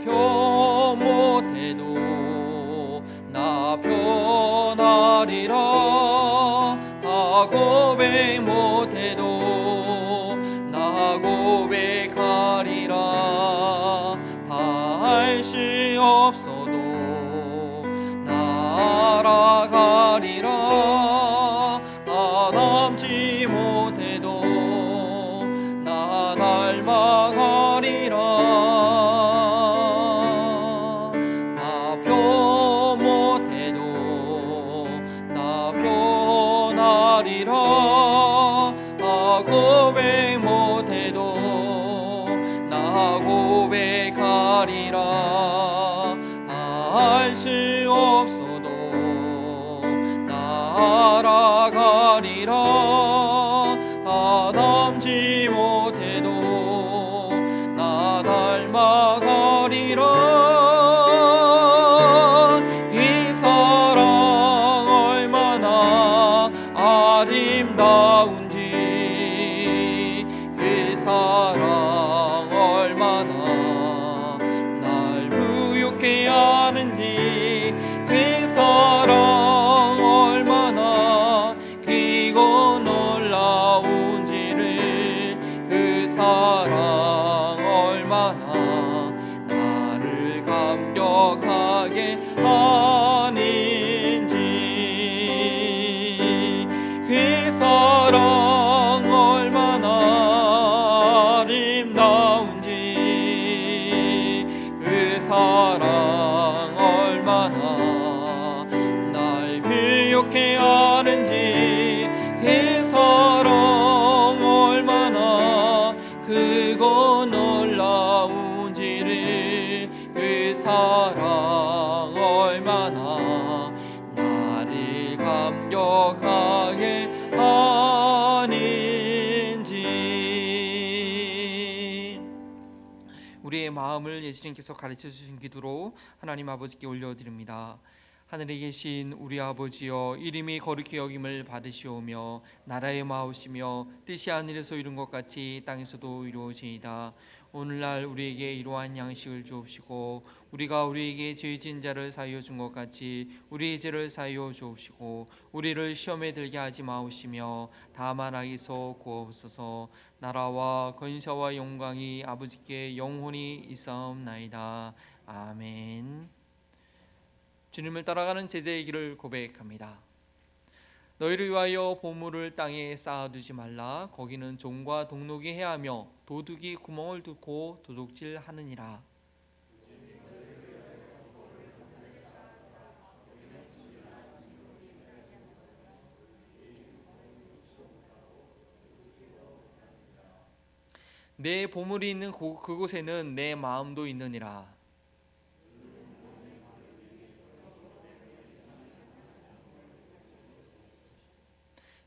표 못해도 나 변하리라. 다 고백 못해도 나 고백하리라. 다 할 수 없어도 나 알아가리라. 다 닮지 못해도 나 닮아가리라. 다 표 못해도 나 변하리라. 다 고백 못해도 나 고백하리라. 다 할 수 없어도 나 알아가리라. 다 닮지 못해도 나 닮아가리라. 이 사랑 얼마나 아름다운지, 그 사랑 얼마나 날 부욕해 하는지, 그 사랑 얼마나 크고 놀라운지를, 그 사랑 얼마나 나를 감격하게 하는지, 그 사랑 얼마나 아름다운지, 그 사랑 얼마나 날 부욕해 하는지, 그 사랑 얼마나 크고 놀라운지를, 그 사랑 얼마나 나를 감격하게 하는지. 우리의 마음을 예수님께서 가르쳐 주신 기도로 하나님 아버지께 올려드립니다. 하늘에 계신 우리 아버지여, 이름이 거룩히 여김을 받으시오며 나라의 마옵시며 뜻이 하늘에서 이룬 것 같이 땅에서도 이루어지이다. 오늘날 우리에게 이러한 양식을 주옵시고, 우리가 우리에게 죄 지은 자를 사하여 준 것 같이 우리의 죄를 사하여 주옵시고, 우리를 시험에 들게 하지 마옵시며 다만 악에서 구하옵소서. 나라와 권세와 영광이 아버지께 영원히 있사옵나이다. 아멘. 주님을 따라가는 제자의 길을 고백합니다. 너희를 위하여 보물을 땅에 쌓아두지 말라. 거기는 종과 동록이 해하며 도둑이 구멍을 뚫고 도둑질하느니라. 내 보물이 있는 그곳에는 내 마음도 있느니라.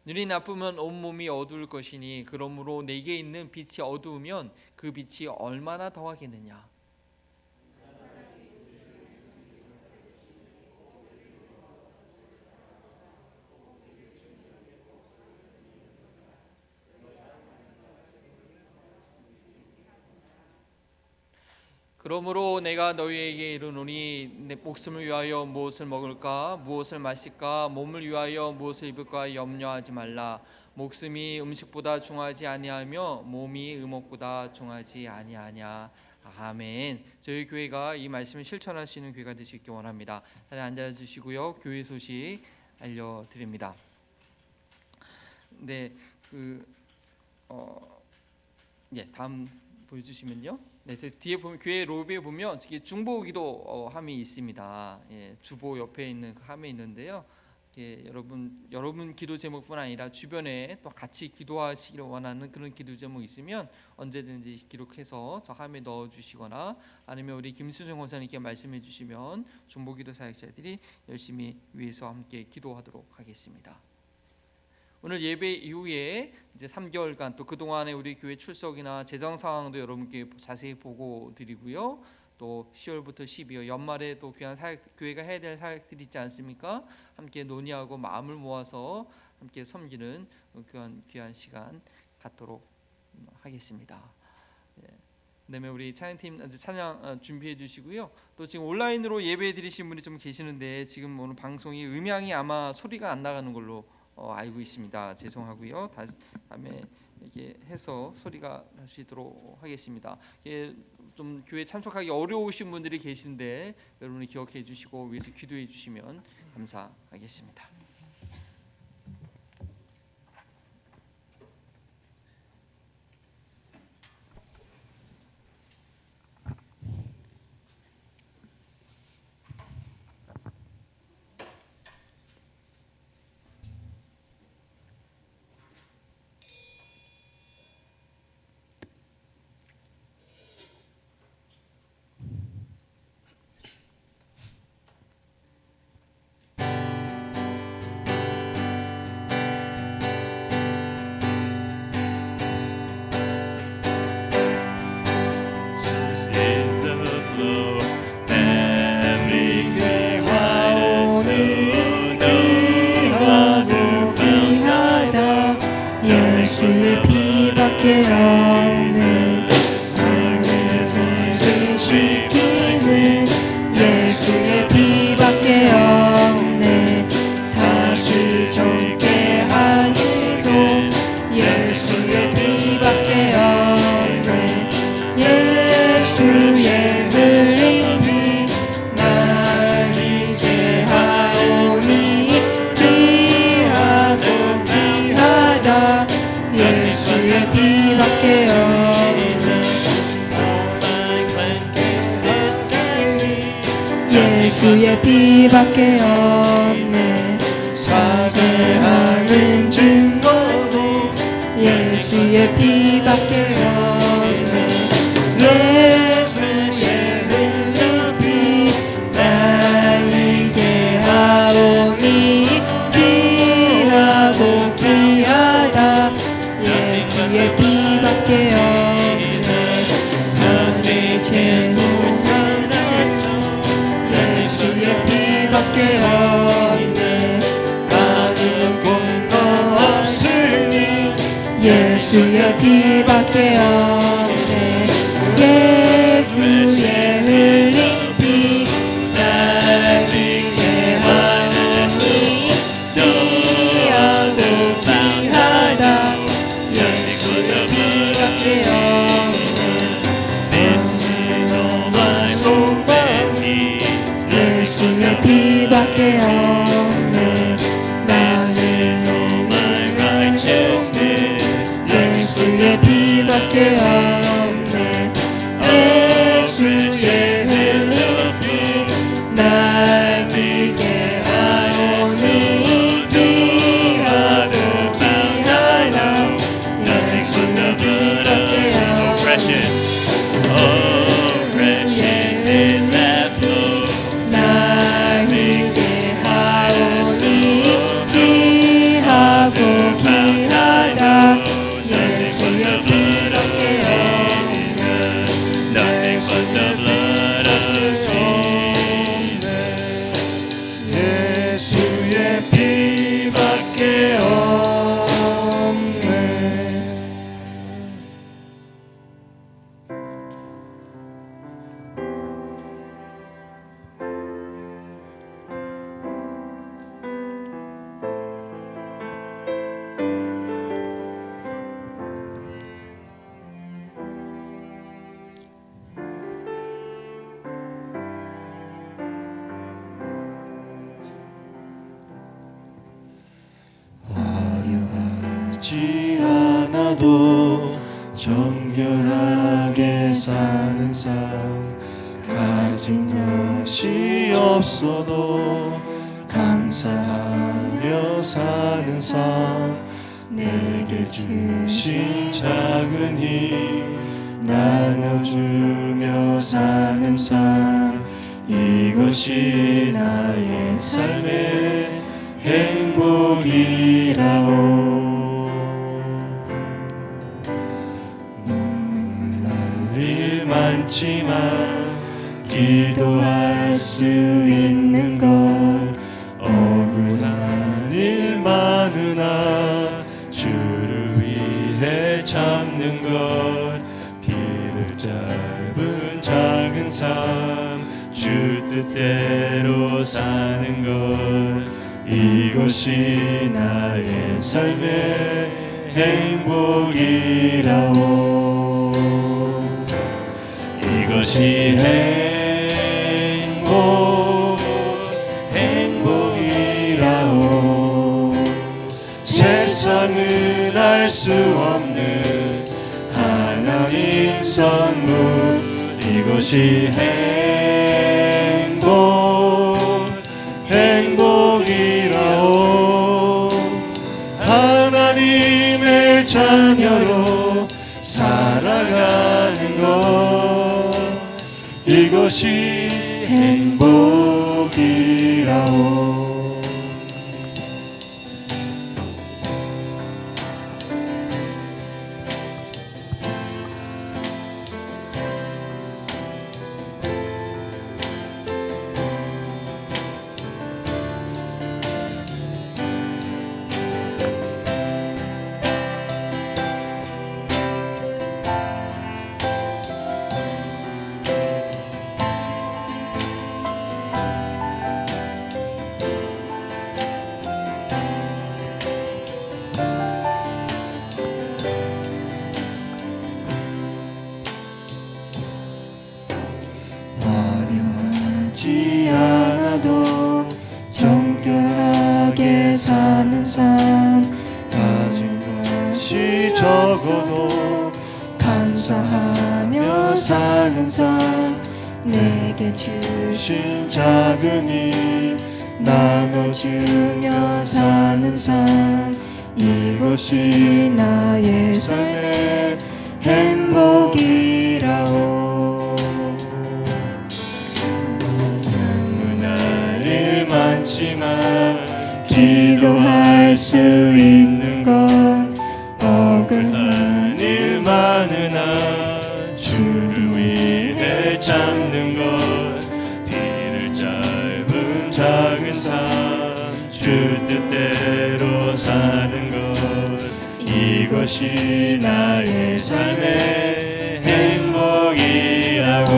눈이 나쁘면 온몸이 어두울 것이니, 그러므로 내게 있는 빛이 어두우면 그 빛이 얼마나 더하겠느냐. 그러므로 내가 너희에게 이르노니 내 목숨을 위하여 무엇을 먹을까 무엇을 마실까 몸을 위하여 무엇을 입을까 염려하지 말라. 목숨이 음식보다 중하지 아니하며 몸이 의복보다 중하지 아니하냐. 아멘. 저희 교회가 이 말씀을 실천할 수 있는 교회가 되시길 원합니다. 다들 앉아주시고요. 교회 소식 알려드립니다. 네, 다음 보여주시면요. 네, 뒤에 보면 교회 로비에 보면 중보기도 함이 있습니다. 주보 옆에 있는 그 함이 있는데요. 여러분 기도 제목뿐 아니라 주변에 또 같이 기도하시기를 원하는 그런 기도 제목 있으면 언제든지 기록해서 저 함에 넣어주시거나, 아니면 우리 김수정 권사님께 말씀해 주시면 중보기도 사역자들이 열심히 위해서 함께 기도하도록 하겠습니다. 오늘 예배 이후에 이제 3개월간 또 그동안의 우리 교회 출석이나 재정 상황도 여러분께 자세히 보고 드리고요. 또 10월부터 12월 연말에 또 귀한 사역, 교회가 해야 될 사역들이 있지 않습니까? 함께 논의하고 마음을 모아서 함께 섬기는 귀한 시간 갖도록 하겠습니다. 그다음에 우리 찬양팀 찬양 준비해 주시고요. 또 지금 온라인으로 예배 드리신 분이 좀 계시는데 지금 오늘 방송이 음향이 아마 소리가 안 나가는 걸로 알고 있습니다. 죄송하고요. 다음에 이게 해서 소리가 날 수 있도록 하겠습니다. 좀 교회 참석하기 어려우신 분들이 계신데 여러분이 기억해 주시고 위해서 기도해 주시면 감사하겠습니다. 예수의 피밖에 없는 삶을 증식시키는 예수의 피밖에 없는 사실 정죄한 일도 예수의 피밖에 없는 예수의 흘린 피 날 이제 하오니 귀하고 귀하다 예수의 피밖에 없는 예수의 피밖에 없는 사죄하는 증거도 예수의 피밖에 없는 예수의 흘린 피 날 이제 하오니 귀하고 귀하다 예수의 피밖에 없는 나의 죄는 예수의 피밖에 없는 나는 공도 없으니 예수의 피밖에 없는 예수의 흘린 피 날 이제 하오니 귀하고 귀하다 예수의 피밖에 없는 예수의 피밖에 없는 나는 예수의 피밖에 없는 예수의 흘린 피날 이제 하오니 귀하고 귀하다 예수의 피밖에 없는 날 이제 하오니 귀하고 귀하다 예수의 피밖에 없는 예수의 피밖에 없네. 화려하지 않아도 정결하게 사는 삶 가진 것이 없어도 감사하며 사는 삶 내게 주신 작은 힘 나눠주며 사는 삶 이것이 나의 삶의 행복이라오. 눈물 날 일 많지만 기도할 수 있는 것 억울한 일 많으나 주를 위해 참는 것 비를 짧은 작은 삶 주 뜻대로 사는 것 이것이 나의 삶의 행복이라오 이것이 행복이라오 세상은 알 수 없는 하나님 선물 이것이 행복이라오 하나님의 자녀로 살아가는 것 이것이 행복이라오 화려하지 않아도 정결하게 사는 삶 가진 것이 적어도 감사하며 사는 삶 내게 주신 작은 일 나눠주며 사는 삶 이것이 나의 삶의 행복이라오 너무나 일 많지만 기도할 수 있는 건 억울한 일 많으나 주를 위해 참는 것 길을 짧은 작은 삶 주 뜻대로 사는 것 이것이 나의 삶의 행복이라고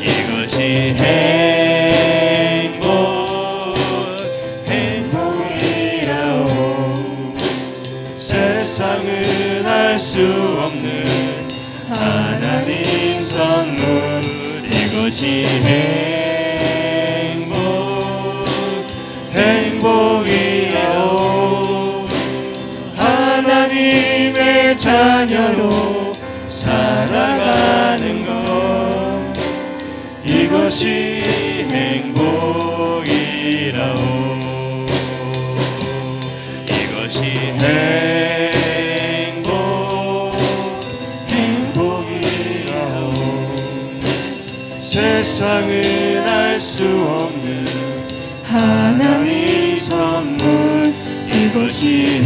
이것이 행복이라오 세상은 알 수 없는 하나님 선물 이것이 행복이라오 하나님의 자녀로 살아가는 것 이것이 행복이라오 이것이 행복이라오 세상은 알 수 없는 하나님 선물 이것이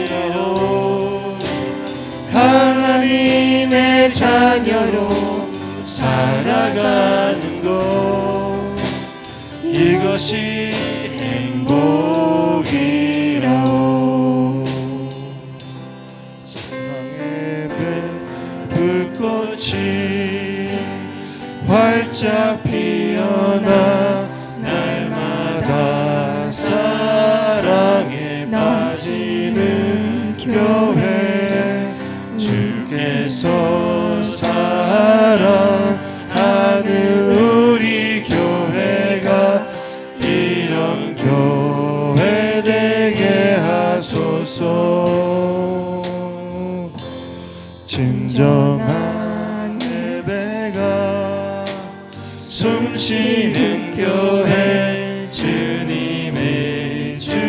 행복이라오 하나님의 자녀로 살아가는 것 이것이 행복이라오 사랑의 불꽃이 활짝 피어나 날마다 사랑에 빠지는 교회 주께서 사랑하는 우리 교회가 이런 교회 되게 하소서 진정한 예배가 숨쉬는 교회 주님의 주인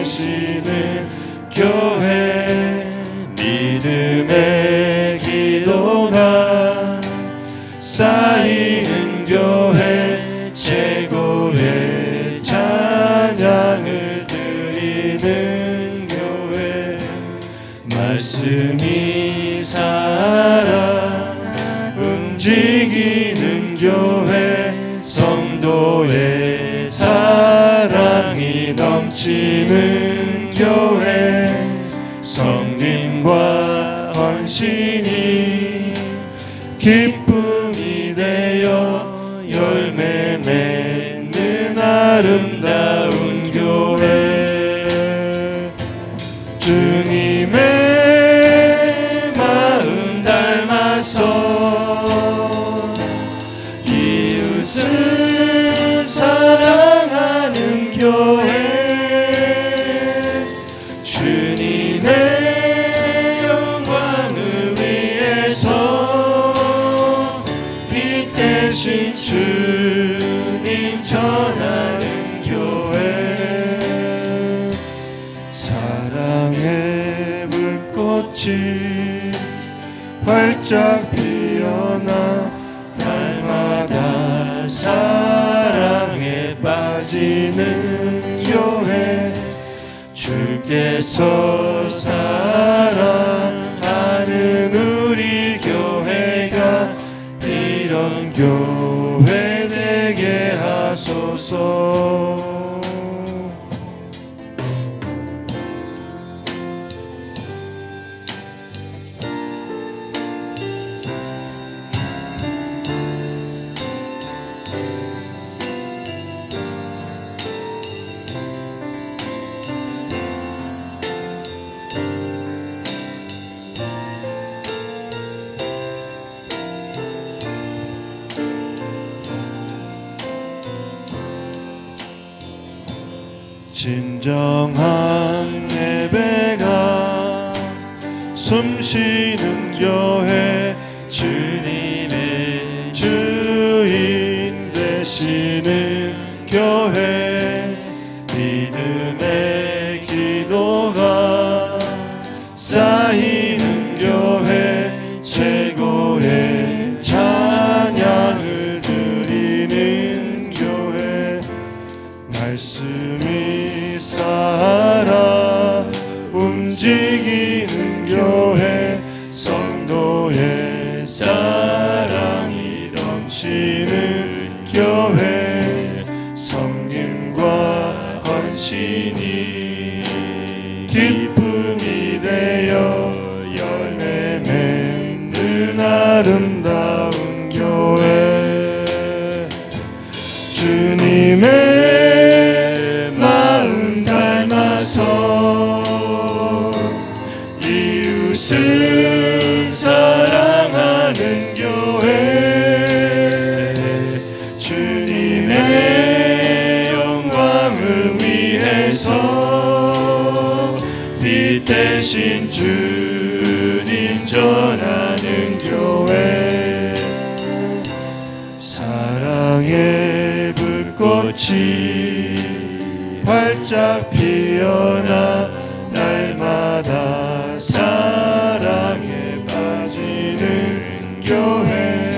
되시는 교회 믿음의 기도가 쌓이는 교회 최고의 찬양을 드리는 교회 말씀이 살아 움직이는 교회 성도의 사랑이 넘 넘치는 교회 성김과 헌신이 기쁨이 되어 열매 맺는 아름다운 교회 주님의 마음 닮아서 이웃을 사랑하는 교회 주님의 영광을 위해서 빛 대신 주님 전하는 교회 사랑의 불꽃이 활짝 피어나 날마다 사랑에 빠지는 교회 주께서 사랑하는 우리 교회가 이런 교회 되게 하소서. 진정한 예배가 숨쉬는 교회 주님의 주인 되시는 교회 믿음의 기도가 쌓이는 교회 최고의 찬양을 드리는 교회 말씀이 살아 움직이는 교회 성도의 사랑이 넘치는 교회 섬김과 헌신이 기쁨이 되어 열매 맺는 아름다운 교회 주님의 이웃을 사랑하는 교회 주님의 영광을 위해서 빛 대신 주님 전하는 교회 사랑의 불꽃이 활짝 피어나 날마다 사랑에 빠지는 교회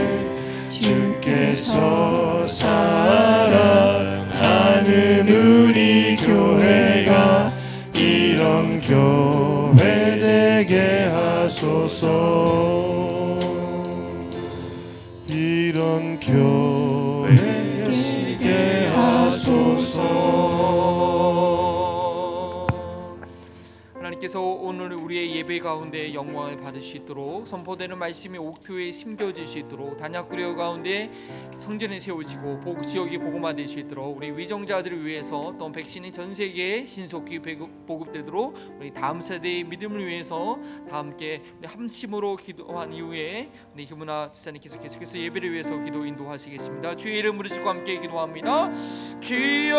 주께서 사랑하는 우리 교회가 이런 교회 되게 하소서. 이런 교회 되게 하소서. 하나님께서 오늘 우리의 예배 가운데 영광을 받을 수 있도록 선포되는 말씀이 옥토에 심겨질 수 있도록 단약구려 가운데 성전에 세워지고 지역이 복음화될 수 있도록 우리 위정자들을 위해서 또 백신이 전 세계에 신속히 보급되도록 우리 다음 세대의 믿음을 위해서 다 함께 우리 함심으로 기도한 이후에 우리 휴문아 지사님께서 계속해서 예배를 위해서 기도 인도하시겠습니다. 주의 이름 부르시고 함께 기도합니다. 주여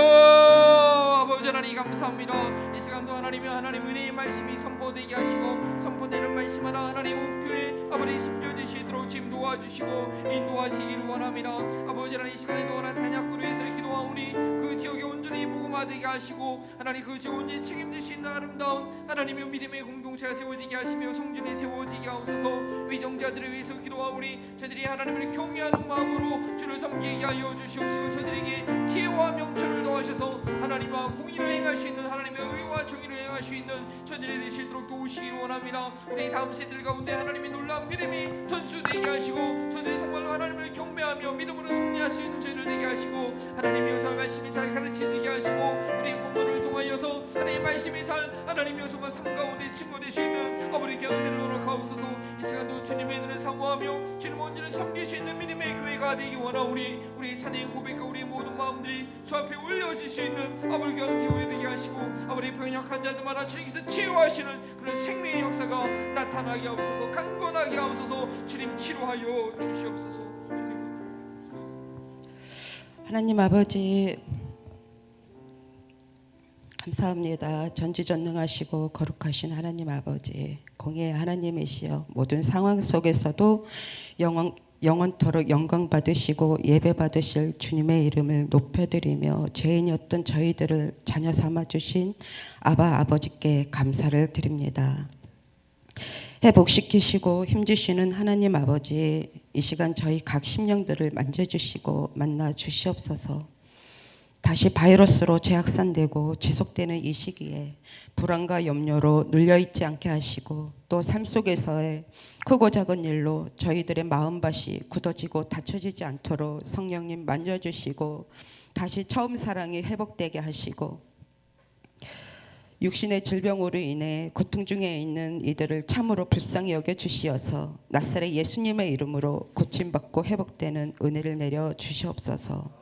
아버지 하나님 감사합니다. 이 시간도 하나님의 하나님 은혜의 말씀이 선포되게 하시고 선포되는 말씀 하나 하나님 옥토에 아버지 심겨지시도록 지금 도와주시고 인도하시기를 원합니다. 아버지 하나님 이 시간에도 하나님 단약구루에서 기도하오니 그 지역에 온전히 복음화되게 하시고 하나님 그 지역 온전히 책임질 수 있는 아름다운 하나님의 믿음의 공동체가 세워지게 하시며 성전이 세워지게 하옵소서. 위정자들을 위해서 기도하오니 저들이 하나님을 경외하는 마음으로 주를 섬기게 하여 주시옵시고 저들에게 지혜와 명철을 더하셔서 하나님과 공의를 행할 수 있는 하나님의 의와 정의를 행할 수 있는 저들이 되시도록 도우시기를 원합니다. 우리 다음 세대들 가운데 하나님의 놀라운 믿음이 전수되게 하시고 저들이 정말로 하나님을 경배하며 믿음으로 승리할 수 있는 저희를 되게 하시고 하나님의 저 말씀이 잘 가르치듯 되게 하시고 우리 공부를 통하여서 하나님의 말씀이 살 하나님 여정과 삶 가운데 증거될 수 있는 아버지 교회를 노력하옵소서. 이 시간도 주님의 은혜를 사모하며 주님 온전히 섬길 수 있는 믿음의 교회가 되기 원하오니 우리 찬양 고백과 우리 모든 마음들이 주 앞에 올려질 수 있는 아버지 교회 되게 하시고 아버지 병약한 자들마다 주님께서 치유하시는 그런 생명의 역사가 나타나게 하옵소서. 강건하게 하옵소서. 주님 치료하여 주시옵소서. 하나님 아버지 감사합니다. 전지전능하시고 거룩하신 하나님 아버지, 공의의 하나님이시여 모든 상황 속에서도 영원토록 영광 받으시고 예배 받으실 주님의 이름을 높여드리며 죄인이었던 저희들을 자녀 삼아주신 아바 아버지께 감사를 드립니다. 회복시키시고 힘주시는 하나님 아버지, 이 시간 저희 각 심령들을 만져주시고 만나 주시옵소서. 다시 바이러스로 재확산되고 지속되는 이 시기에 불안과 염려로 눌려있지 않게 하시고 또 삶 속에서의 크고 작은 일로 저희들의 마음밭이 굳어지고 닫혀지지 않도록 성령님 만져주시고 다시 처음 사랑이 회복되게 하시고 육신의 질병으로 인해 고통 중에 있는 이들을 참으로 불쌍히 여겨주시어서 나사렛 예수님의 이름으로 고침받고 회복되는 은혜를 내려 주시옵소서.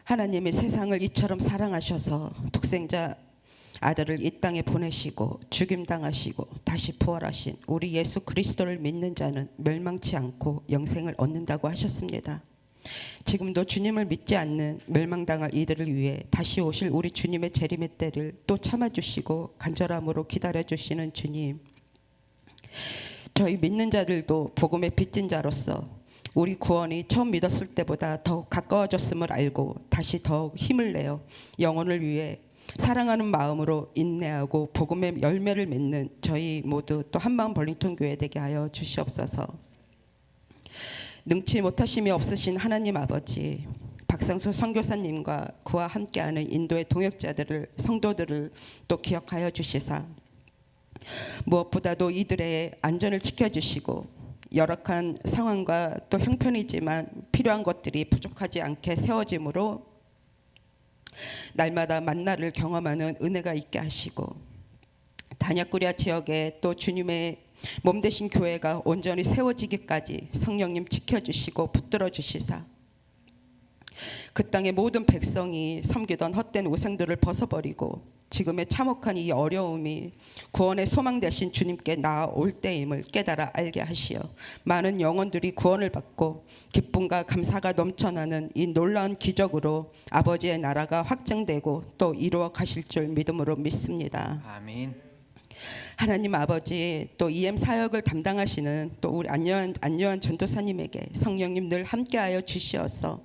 하나님이 세상을 이처럼 사랑하셔서 독생자 아들을 이 땅에 보내시고 죽임당하시고 다시 부활하신 우리 예수 그리스도를 믿는 자는 멸망치 않고 영생을 얻는다고 하셨습니다. 지금도 주님을 믿지 않는 멸망당할 이들을 위해 다시 오실 우리 주님의 재림의 때를 또 참아주시고 간절함으로 기다려주시는 주님, 저희 믿는 자들도 복음의 빚진 자로서 우리 구원이 처음 믿었을 때보다 더욱 가까워졌음을 알고 다시 더욱 힘을 내어 영혼을 위해 사랑하는 마음으로 인내하고 복음의 열매를 맺는 저희 모두 또 한마음 벌링턴 교회 되게 하여 주시옵소서. 능치 못하심이 없으신 하나님 아버지, 박상수 선교사님과 그와 함께하는 인도의 동역자들을 성도들을 또 기억하여 주시사 무엇보다도 이들의 안전을 지켜주시고 열악한 상황과 또 형편이지만 필요한 것들이 부족하지 않게 세워짐으로 날마다 만나를 경험하는 은혜가 있게 하시고 다냐꾸리아 지역에 또 주님의 몸 되신 교회가 온전히 세워지기까지 성령님 지켜주시고 붙들어 주시사 그 땅의 모든 백성이 섬기던 헛된 우상들을 벗어버리고 지금의 참혹한 이 어려움이 구원의 소망 되신 주님께 나아올 때임을 깨달아 알게 하시어 많은 영혼들이 구원을 받고 기쁨과 감사가 넘쳐나는 이 놀라운 기적으로 아버지의 나라가 확증되고 또 이루어 가실 줄 믿음으로 믿습니다. 아멘. 하나님 아버지, 또 EM 사역을 담당하시는 또 우리 안요한 전도사님에게 성령님 늘 함께하여 주시어서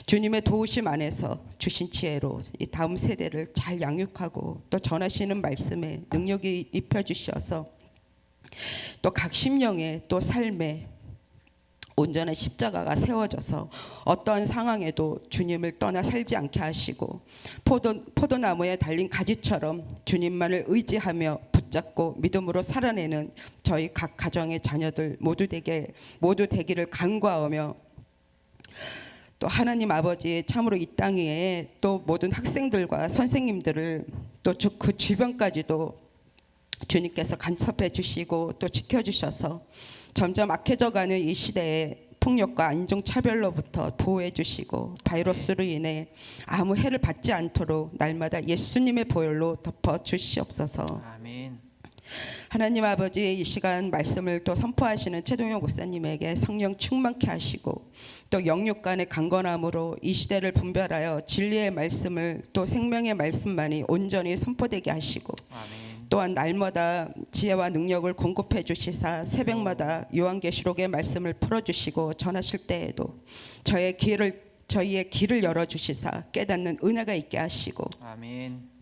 주님의 도우심 안에서 주신 지혜로 이 다음 세대를 잘 양육하고 또 전하시는 말씀에 능력이 입혀주셔서 또 각 심령의 또 삶에 온전한 십자가가 세워져서 어떠한 상황에도 주님을 떠나 살지 않게 하시고 포도나무에 달린 가지처럼 주님만을 의지하며 붙잡고 믿음으로 살아내는 저희 각 가정의 자녀들 모두 되기를 간구하며 또 하나님 아버지, 참으로 이 땅 위에 또 모든 학생들과 선생님들을 또 그 주변까지도 주님께서 간섭해 주시고 또 지켜주셔서 점점 악해져가는 이 시대에 폭력과 인종차별로부터 보호해 주시고 바이러스로 인해 아무 해를 받지 않도록 날마다 예수님의 보혈로 덮어 주시옵소서. 아멘. 하나님 아버지, 이 시간 말씀을 또 선포하시는 최동영 목사님에게 성령 충만케 하시고 또 영육 간의 강건함으로 이 시대를 분별하여 진리의 말씀을 또 생명의 말씀만이 온전히 선포되게 하시고 아멘. 또한 날마다 지혜와 능력을 공급해 주시사 새벽마다 요한계시록의 말씀을 풀어주시고 전하실 때에도 저희의 길을 열어주시사 깨닫는 은혜가 있게 하시고 아멘.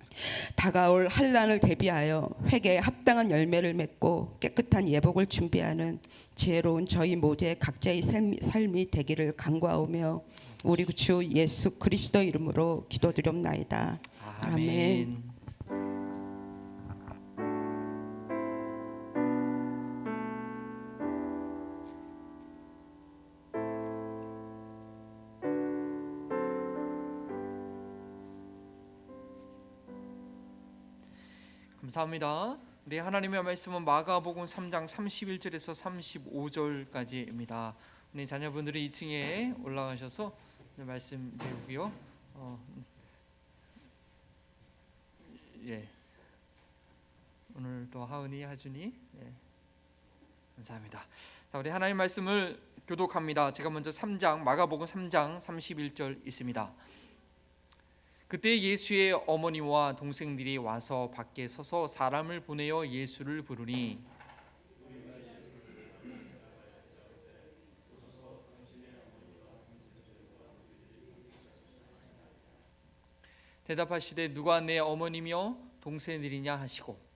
다가올 환난을 대비하여 회개에 합당한 열매를 맺고 깨끗한 예복을 준비하는 지혜로운 저희 모두의 각자의 삶이 되기를 간구하오며 우리 주 예수 그리스도 이름으로 기도드렸나이다. 아멘. 감사합니다. 우리 하나님의 말씀은 마가복음 3장 31절에서 35절까지입니다. 우리 자녀분들이 2층에 올라가셔서 말씀 배우고요. 오늘 또 하은이, 하준이, 감사합니다. 자, 우리 하나님 말씀을 교독합니다. 제가 먼저 마가복음 3장 31절 있습니다. 그때 예수의 어머니와 동생들이 와서 밖에 서서 사람을 보내어 예수를 부르니 대답하시되 누가 내 어머니며 동생들이냐 하시고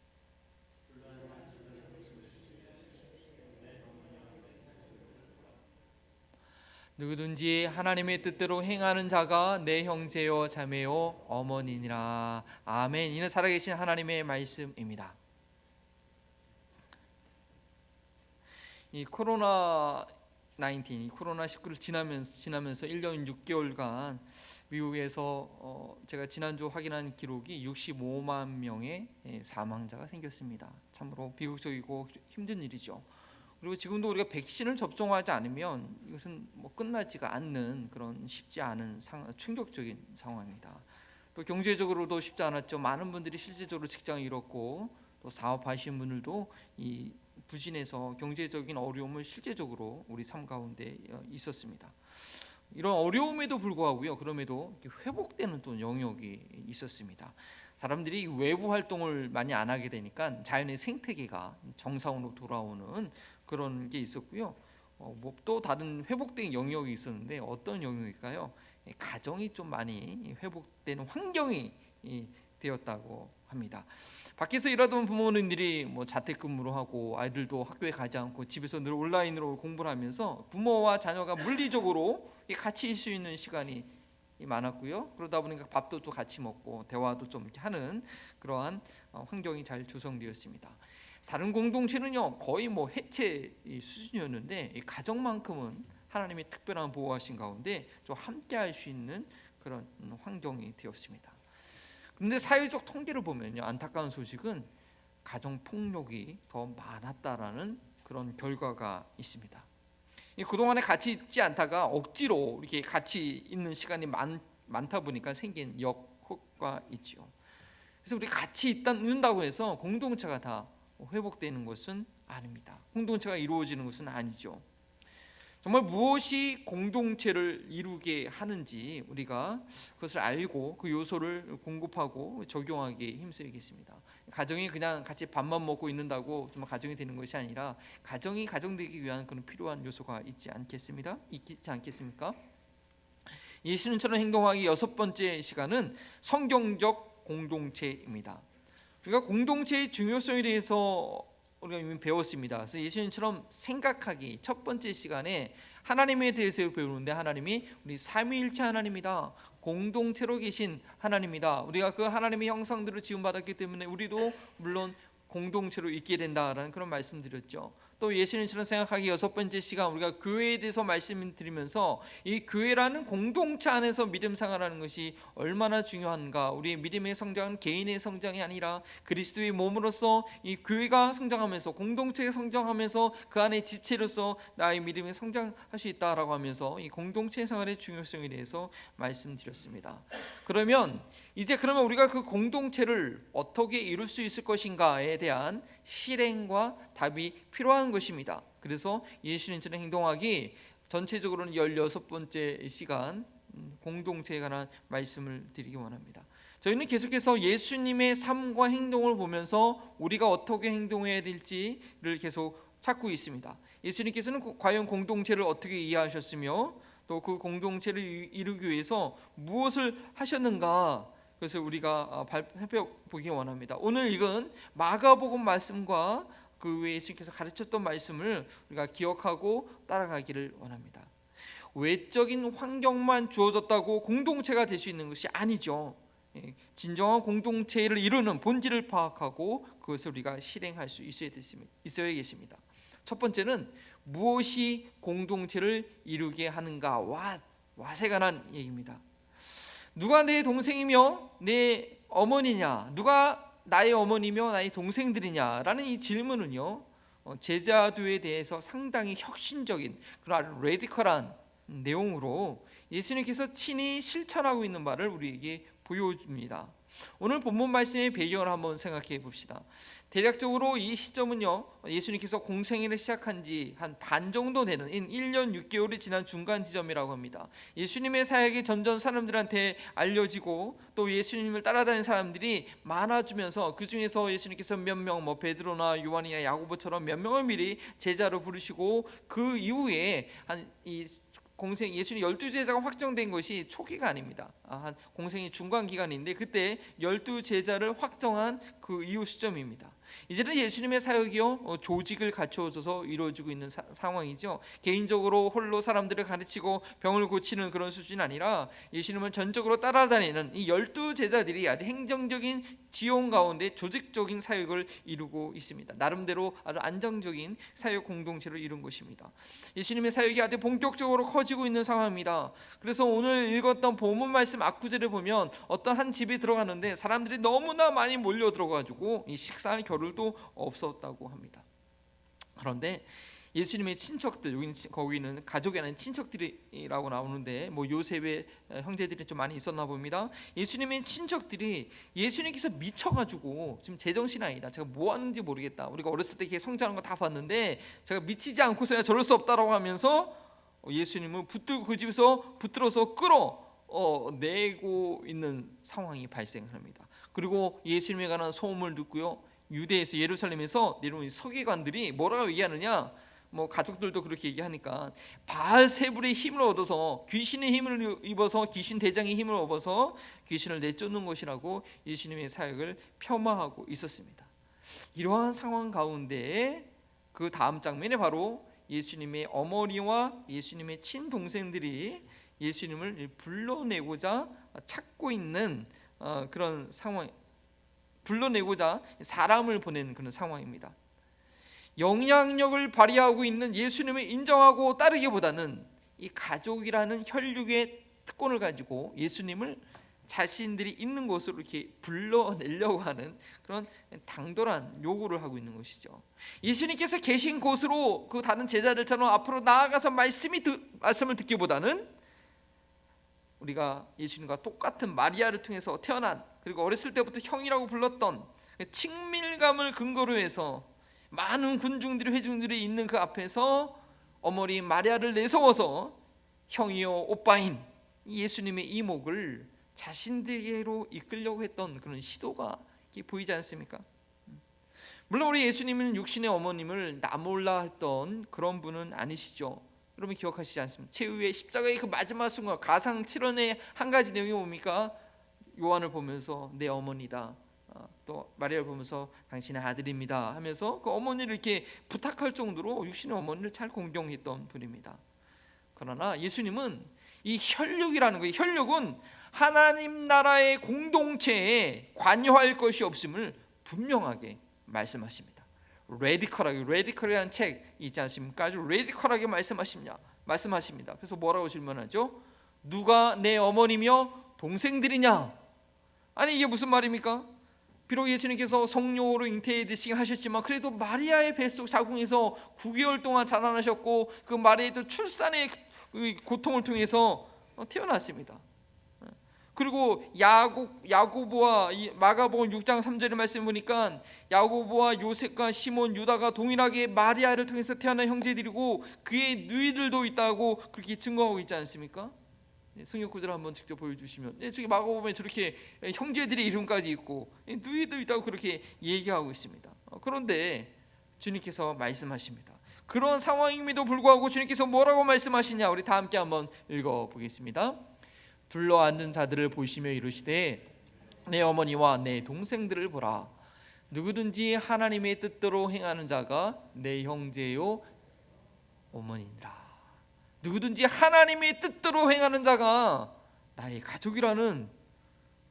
누구든지 하나님의 뜻대로 행하는 자가 내 형제요 자매요 어머니니라. 아멘. 이는 살아계신 하나님의 말씀입니다. 이 코로나19를 지나면서 1년 6개월간 미국에서 제가 지난주 확인한 기록이 65만 명의 사망자가 생겼습니다. 참으로 비극적이고 힘든 일이죠. 그리고 지금도 우리가 백신을 접종하지 않으면 이것은 끝나지가 않는 그런 쉽지 않은 충격적인 상황입니다. 또 경제적으로도 쉽지 않았죠. 많은 분들이 실제적으로 직장을 잃었고 또 사업하시는 분들도 이 부진해서 경제적인 어려움을 실제적으로 우리 삶 가운데 있었습니다. 이런 어려움에도 불구하고요, 그럼에도 회복되는 또 영역이 있었습니다. 사람들이 외부 활동을 많이 안 하게 되니까 자연의 생태계가 정상으로 돌아오는 그런 게 있었고요. 또 다른 회복된 영역이 있었는데 어떤 영역일까요? 가정이 좀 많이 회복되는 환경이 되었다고 합니다. 밖에서 일하던 부모님들이 자택근무로 하고 아이들도 학교에 가지 않고 집에서 늘 온라인으로 공부를 하면서 부모와 자녀가 물리적으로 같이 있을 수 있는 시간이 많았고요. 그러다 보니까 밥도 또 같이 먹고 대화도 좀 이렇게 하는 그러한 환경이 잘 조성되었습니다. 다른 공동체는요 거의 해체 수준이었는데 이 가정만큼은 하나님의 특별한 보호하신 가운데 좀 함께할 수 있는 그런 환경이 되었습니다. 그런데 사회적 통계를 보면요 안타까운 소식은 가정 폭력이 더 많았다라는 그런 결과가 있습니다. 그동안에 같이 있지 않다가 억지로 이렇게 같이 있는 시간이 많다 보니까 생긴 역효과이지요. 그래서 우리 같이 있는다고 해서 공동체가 다 회복되는 것은 아닙니다. 공동체가 이루어지는 것은 아니죠. 정말 무엇이 공동체를 이루게 하는지 우리가 그것을 알고 그 요소를 공급하고 적용하기에 힘써야겠습니다. 가정이 그냥 같이 밥만 먹고 있는다고 정말 가정이 되는 것이 아니라 가정이 가정되기 위한 그런 필요한 요소가 있지 않겠습니까? 예수님처럼 행동하기 6번째 시간은 성경적 공동체입니다. 우리가 공동체의 중요성에 대해서 우리가 이미 배웠습니다. 그래서 예수님처럼 생각하기 첫 번째 시간에 하나님에 대해서 배우는데 하나님이 우리 삼위일체 하나님이다. 공동체로 계신 하나님이다. 우리가 그 하나님의 형상대로 지음받았기 때문에 우리도 물론 공동체로 있게 된다라는 그런 말씀드렸죠. 또 예수님처럼 생각하기 6번째 시간 우리가 교회에 대해서 말씀드리면서 이 교회라는 공동체 안에서 믿음 생활하는 것이 얼마나 중요한가. 우리의 믿음의 성장은 개인의 성장이 아니라 그리스도의 몸으로서 이 교회가 성장하면서 공동체가 성장하면서 그 안에 지체로서 나의 믿음이 성장할 수 있다라고 하면서 이 공동체 생활의 중요성에 대해서 말씀드렸습니다. 그러면 우리가 그 공동체를 어떻게 이룰 수 있을 것인가에 대한 실행과 답이 필요한 것입니다. 그래서 예수님처럼 행동하기 전체적으로는 16번째 시간 공동체에 관한 말씀을 드리기 원합니다. 저희는 계속해서 예수님의 삶과 행동을 보면서 우리가 어떻게 행동해야 될지를 계속 찾고 있습니다. 예수님께서는 과연 공동체를 어떻게 이해하셨으며 또 그 공동체를 이루기 위해서 무엇을 하셨는가, 그래서 우리가 살펴보기 원합니다. 오늘 읽은 마가복음 말씀과 그 외에 예수님께서 가르쳤던 말씀을 우리가 기억하고 따라가기를 원합니다. 외적인 환경만 주어졌다고 공동체가 될 수 있는 것이 아니죠. 진정한 공동체를 이루는 본질을 파악하고 그것을 우리가 실행할 수 있어야겠습니다. 첫 번째는 무엇이 공동체를 이루게 하는가, 왓에 관한 얘기입니다. 누가 내 동생이며 내 어머니냐, 누가 나의 어머니며 나의 동생들이냐라는 이 질문은요, 제자도에 대해서 상당히 혁신적인 그런 아주 레디컬한 내용으로 예수님께서 친히 실천하고 있는 바를 우리에게 보여줍니다. 오늘 본문 말씀의 배경을 한번 생각해 봅시다. 대략적으로 이 시점은요, 예수님께서 공생애를 시작한 지 한 반 정도 되는 1년 6개월이 지난 중간 지점이라고 합니다. 예수님의 사역이 점점 사람들한테 알려지고 또 예수님을 따라다니는 사람들이 많아지면서 그 중에서 예수님께서 몇 명, 베드로나 요한이나 야고보처럼 몇 명을 미리 제자로 부르시고 그 이후에 예수님 12제자가 확정된 것이 초기가 아닙니다. 한 공생의 중간 기간인데 그때 12제자를 확정한 그 이후 시점입니다. 이제는 예수님의 사역이요, 조직을 갖추어져서 이루어지고 있는 상황이죠. 개인적으로 홀로 사람들을 가르치고 병을 고치는 그런 수준이 아니라 예수님을 전적으로 따라다니는 이 12제자들이 아주 행정적인 지원 가운데 조직적인 사역을 이루고 있습니다. 나름대로 아주 안정적인 사역 공동체를 이룬 것입니다. 예수님의 사역이 아주 본격적으로 커지고 있는 상황입니다. 그래서 오늘 읽었던 본문 말씀 앞구절에 보면 어떤 한 집에 들어가는데 사람들이 너무나 많이 몰려 들어가지고 이 식사할 겨를도 없었다고 합니다. 그런데 예수님의 친척들, 거기는 가족이 아닌 친척들이라고 나오는데 요셉의 형제들이 좀 많이 있었나 봅니다. 예수님의 친척들이 예수님께서 미쳐가지고 지금 제정신이 아니다, 제가 뭐 하는지 모르겠다, 우리가 어렸을 때 이렇게 성장하는 거 다 봤는데 제가 미치지 않고서야 저럴 수 없다라고 하면서 예수님을 그 집에서 붙들어서 끌어내고 있는 상황이 발생합니다. 그리고 예수님에 관한 소문을 듣고요, 유대에서 예루살렘에서 내려온 서기관들이 뭐라고 얘기하느냐, 가족들도 그렇게 얘기하니까 바알세불의 힘을 얻어서, 귀신의 힘을 입어서, 귀신 대장의 힘을 얻어서 귀신을 내쫓는 것이라고 예수님의 사역을 폄하하고 있었습니다. 이러한 상황 가운데 그 다음 장면에 바로 예수님의 어머니와 예수님의 친동생들이 예수님을 불러내고자 찾고 있는 그런 상황, 불러내고자 사람을 보내는 그런 상황입니다. 영향력을 발휘하고 있는 예수님을 인정하고 따르기보다는 이 가족이라는 혈육의 특권을 가지고 예수님을 자신들이 있는 곳으로 이렇게 불러내려고 하는 그런 당돌한 요구를 하고 있는 것이죠. 예수님께서 계신 곳으로 그 다른 제자들처럼 앞으로 나아가서 말씀을 듣기보다는 우리가 예수님과 똑같은 마리아를 통해서 태어난, 그리고 어렸을 때부터 형이라고 불렀던 친밀감을 근거로 해서 많은 군중들이, 회중들이 있는 그 앞에서 어머니 마리아를 내세워서 형이요 오빠인 예수님의 이목을 자신들에게로 이끌려고 했던 그런 시도가 보이지 않습니까? 물론 우리 예수님은 육신의 어머님을 나몰라 했던 그런 분은 아니시죠. 여러분 기억하시지 않습니까? 최후의 십자가의 그 마지막 순간, 가상 7원의 한 가지 내용이 뭡니까? 요한을 보면서 내 어머니다, 또 마리아를 보면서 당신의 아들입니다 하면서 그 어머니를 이렇게 부탁할 정도로 육신의 어머니를 잘 공경했던 분입니다. 그러나 예수님은 이 혈육이라는 거예요. 혈육은 하나님 나라의 공동체에 관여할 것이 없음을 분명하게 말씀하십니다. 레디컬이라는 책 있지 않습니까? 아주 레디컬하게 말씀하십니다. 그래서 뭐라고 질문하죠? 누가 내 어머니며 동생들이냐? 아니 이게 무슨 말입니까? 비록 예수님께서 성령으로 잉태되시긴 하셨지만 그래도 마리아의 뱃속 자궁에서 9개월 동안 자라나셨고 그 마리아도 출산의 고통을 통해서 태어났습니다. 그리고 야고보와 마가복음 6장 3절의 말씀 보니까 야고보와 요셉과 시몬, 유다가 동일하게 마리아를 통해서 태어난 형제들이고 그의 누이들도 있다고 그렇게 증거하고 있지 않습니까? 성경 구절 한번 직접 보여주시면, 저기 마가복음에 저렇게 형제들의 이름까지 있고 누이도 있다고 그렇게 얘기하고 있습니다. 그런데 주님께서 말씀하십니다. 그런 상황임에도 불구하고 주님께서 뭐라고 말씀하시냐, 우리 다 함께 한번 읽어보겠습니다. 둘러앉은 자들을 보시며 이르시되 내 어머니와 내 동생들을 보라. 누구든지 하나님의 뜻대로 행하는 자가 내 형제요 어머니니라. 누구든지 하나님의 뜻대로 행하는 자가 나의 가족이라는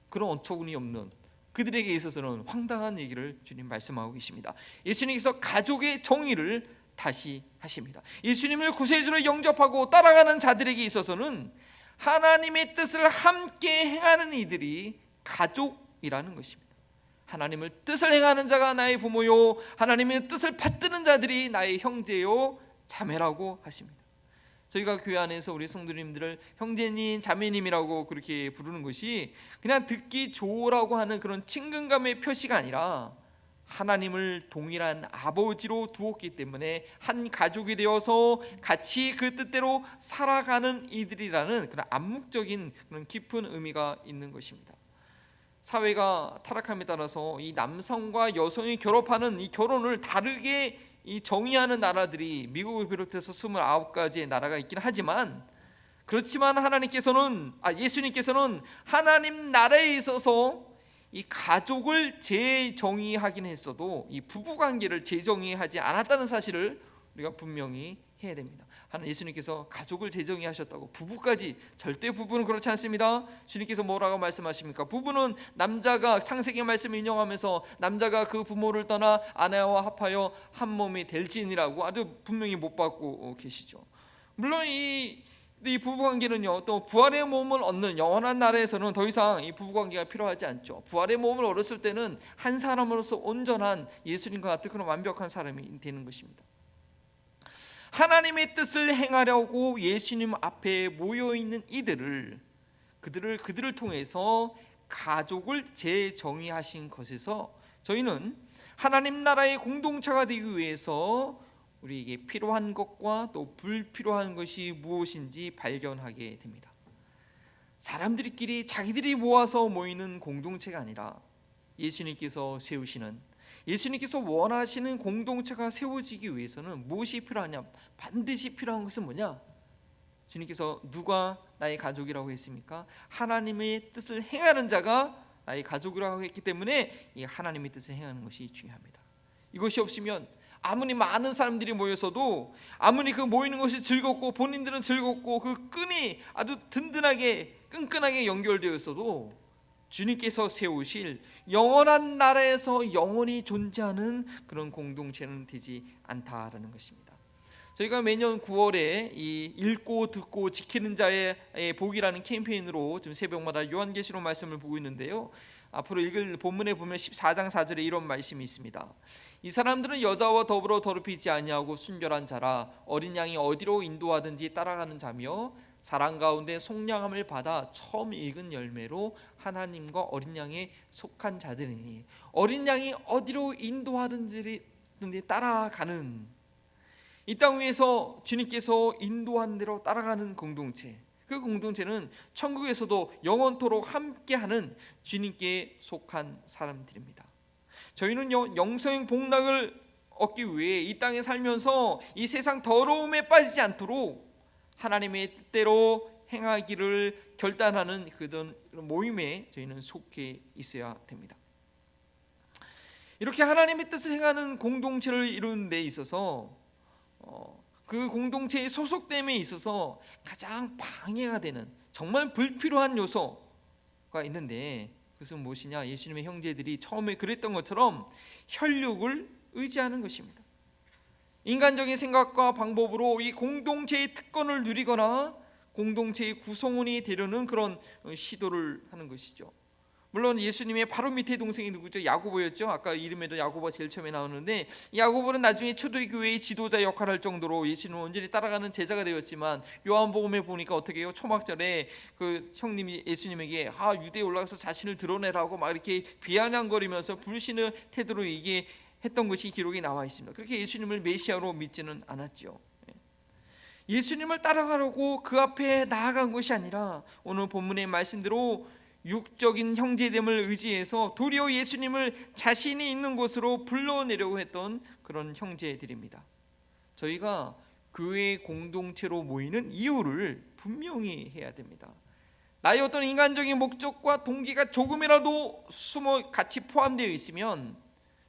그런 어처구니 없는, 그들에게 있어서는 황당한 얘기를 주님 말씀하고 계십니다. 예수님께서 가족의 정의를 다시 하십니다. 예수님을 구세주로 영접하고 따라가는 자들에게 있어서는 하나님의 뜻을 함께 행하는 이들이 가족이라는 것입니다. 하나님을 뜻을 행하는 자가 나의 부모요 하나님의 뜻을 받드는 자들이 나의 형제요 자매라고 하십니다. 저희가 교회 안에서 우리 성도님들을 형제님 자매님이라고 그렇게 부르는 것이 그냥 듣기 좋으라고 하는 그런 친근감의 표시가 아니라 하나님을 동일한 아버지로 두었기 때문에 한 가족이 되어서 같이 그 뜻대로 살아가는 이들이라는 그런 암묵적인 그런 깊은 의미가 있는 것입니다. 사회가 타락함에 따라서 이 남성과 여성이 결합하는 이 결혼을 다르게 이 정의하는 나라들이 미국을 비롯해서 29가지의 나라가 있긴 하지만, 그렇지만 예수님께서는 하나님 나라에 있어서 이 가족을 재정의하긴 했어도 이 부부 관계를 재정의하지 않았다는 사실을 우리가 분명히 해야 됩니다. 예수님께서 가족을 재정의하셨다고 부부까지, 절대 부부는 그렇지 않습니다. 주님께서 뭐라고 말씀하십니까? 부부는 남자가, 창세기 말씀을 인용하면서 남자가 그 부모를 떠나 아내와 합하여 한 몸이 될지니라고 아주 분명히 못 받고 계시죠. 물론 이 부부관계는요, 또 부활의 몸을 얻는 영원한 나라에서는 더 이상 이 부부관계가 필요하지 않죠. 부활의 몸을 얻었을 때는 한 사람으로서 온전한 예수님과 같은 그런 완벽한 사람이 되는 것입니다. 하나님의 뜻을 행하려고 예수님 앞에 모여있는 그들을 통해서 가족을 재정의하신 것에서 저희는 하나님 나라의 공동체가 되기 위해서 우리에게 필요한 것과 또 불필요한 것이 무엇인지 발견하게 됩니다. 사람들끼리 자기들이 모아서 모이는 공동체가 아니라 예수님께서 원하시는 공동체가 세워지기 위해서는 무엇이 필요하냐? 반드시 필요한 것은 뭐냐? 주님께서 누가 나의 가족이라고 했습니까? 하나님의 뜻을 행하는 자가 나의 가족이라고 했기 때문에 이 하나님의 뜻을 행하는 것이 중요합니다. 이것이 없으면 아무리 많은 사람들이 모여서도, 아무리 그 모이는 것이 즐겁고 본인들은 즐겁고 그 끈이 아주 끈끈하게 연결되어 있어도 주님께서 세우실 영원한 나라에서 영원히 존재하는 그런 공동체는 되지 않다라는 것입니다. 저희가 매년 9월에 이 읽고 듣고 지키는 자의 복이라는 캠페인으로 지금 새벽마다 요한계시록 말씀을 보고 있는데요. 앞으로 읽을 본문에 보면 14장 4절에 이런 말씀이 있습니다. 이 사람들은 여자와 더불어 더럽히지 아니하고 순결한 자라, 어린 양이 어디로 인도하든지 따라가는 자며 사랑 가운데 속량함을 받아 처음 익은 열매로 하나님과 어린 양에 속한 자들이니, 어린 양이 어디로 인도하든지 따라가는, 이 땅 위에서 주님께서 인도한 대로 따라가는 공동체, 그 공동체는 천국에서도 영원토록 함께하는 주님께 속한 사람들입니다. 저희는 영생 복락을 얻기 위해 이 땅에 살면서 이 세상 더러움에 빠지지 않도록 하나님의 뜻대로 행하기를 결단하는 그런 모임에 저희는 속해 있어야 됩니다. 이렇게 하나님의 뜻을 행하는 공동체를 이루는 데 있어서 그 공동체의 소속됨에 있어서 가장 방해가 되는 정말 불필요한 요소가 있는데, 그것은 무엇이냐? 예수님의 형제들이 처음에 그랬던 것처럼 혈육을 의지하는 것입니다. 인간적인 생각과 방법으로 이 공동체의 특권을 누리거나 공동체의 구성원이 되려는 그런 시도를 하는 것이죠. 물론 예수님의 바로 밑에 동생이 누구죠? 야고보였죠. 아까 이름에도 야고보가 제일 처음에 나오는데, 야고보는 나중에 초대교회의 지도자 역할을 할 정도로 예수님을 온전히 따라가는 제자가 되었지만, 요한복음에 보니까 어떻게 해요? 초막절에 그 형님이 예수님에게 유대에 올라가서 자신을 드러내라고 막 이렇게 비아냥거리면서 불신의 태도로 얘기했던 것이 기록이 나와 있습니다. 그렇게 예수님을 메시아로 믿지는 않았죠. 예수님을 따라가려고 그 앞에 나아간 것이 아니라 오늘 본문의 말씀대로 육적인 형제됨을 의지해서 도리어 예수님을 자신이 있는 곳으로 불러내려고 했던 그런 형제들입니다. 저희가 교회 공동체로 모이는 이유를 분명히 해야 됩니다. 나의 어떤 인간적인 목적과 동기가 조금이라도 숨어 같이 포함되어 있으면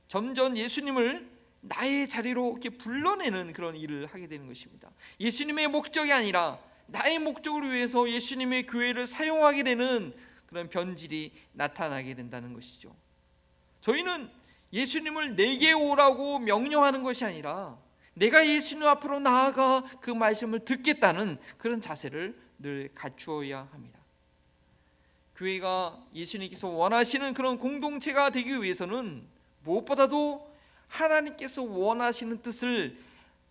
점점 예수님을 나의 자리로 이렇게 불러내는 그런 일을 하게 되는 것입니다. 예수님의 목적이 아니라 나의 목적을 위해서 예수님의 교회를 사용하게 되는 그런 변질이 나타나게 된다는 것이죠. 저희는 예수님을 내게 오라고 명령하는 것이 아니라 내가 예수님 앞으로 나아가 그 말씀을 듣겠다는 그런 자세를 늘 갖추어야 합니다. 교회가 예수님께서 원하시는 그런 공동체가 되기 위해서는 무엇보다도 하나님께서 원하시는 뜻을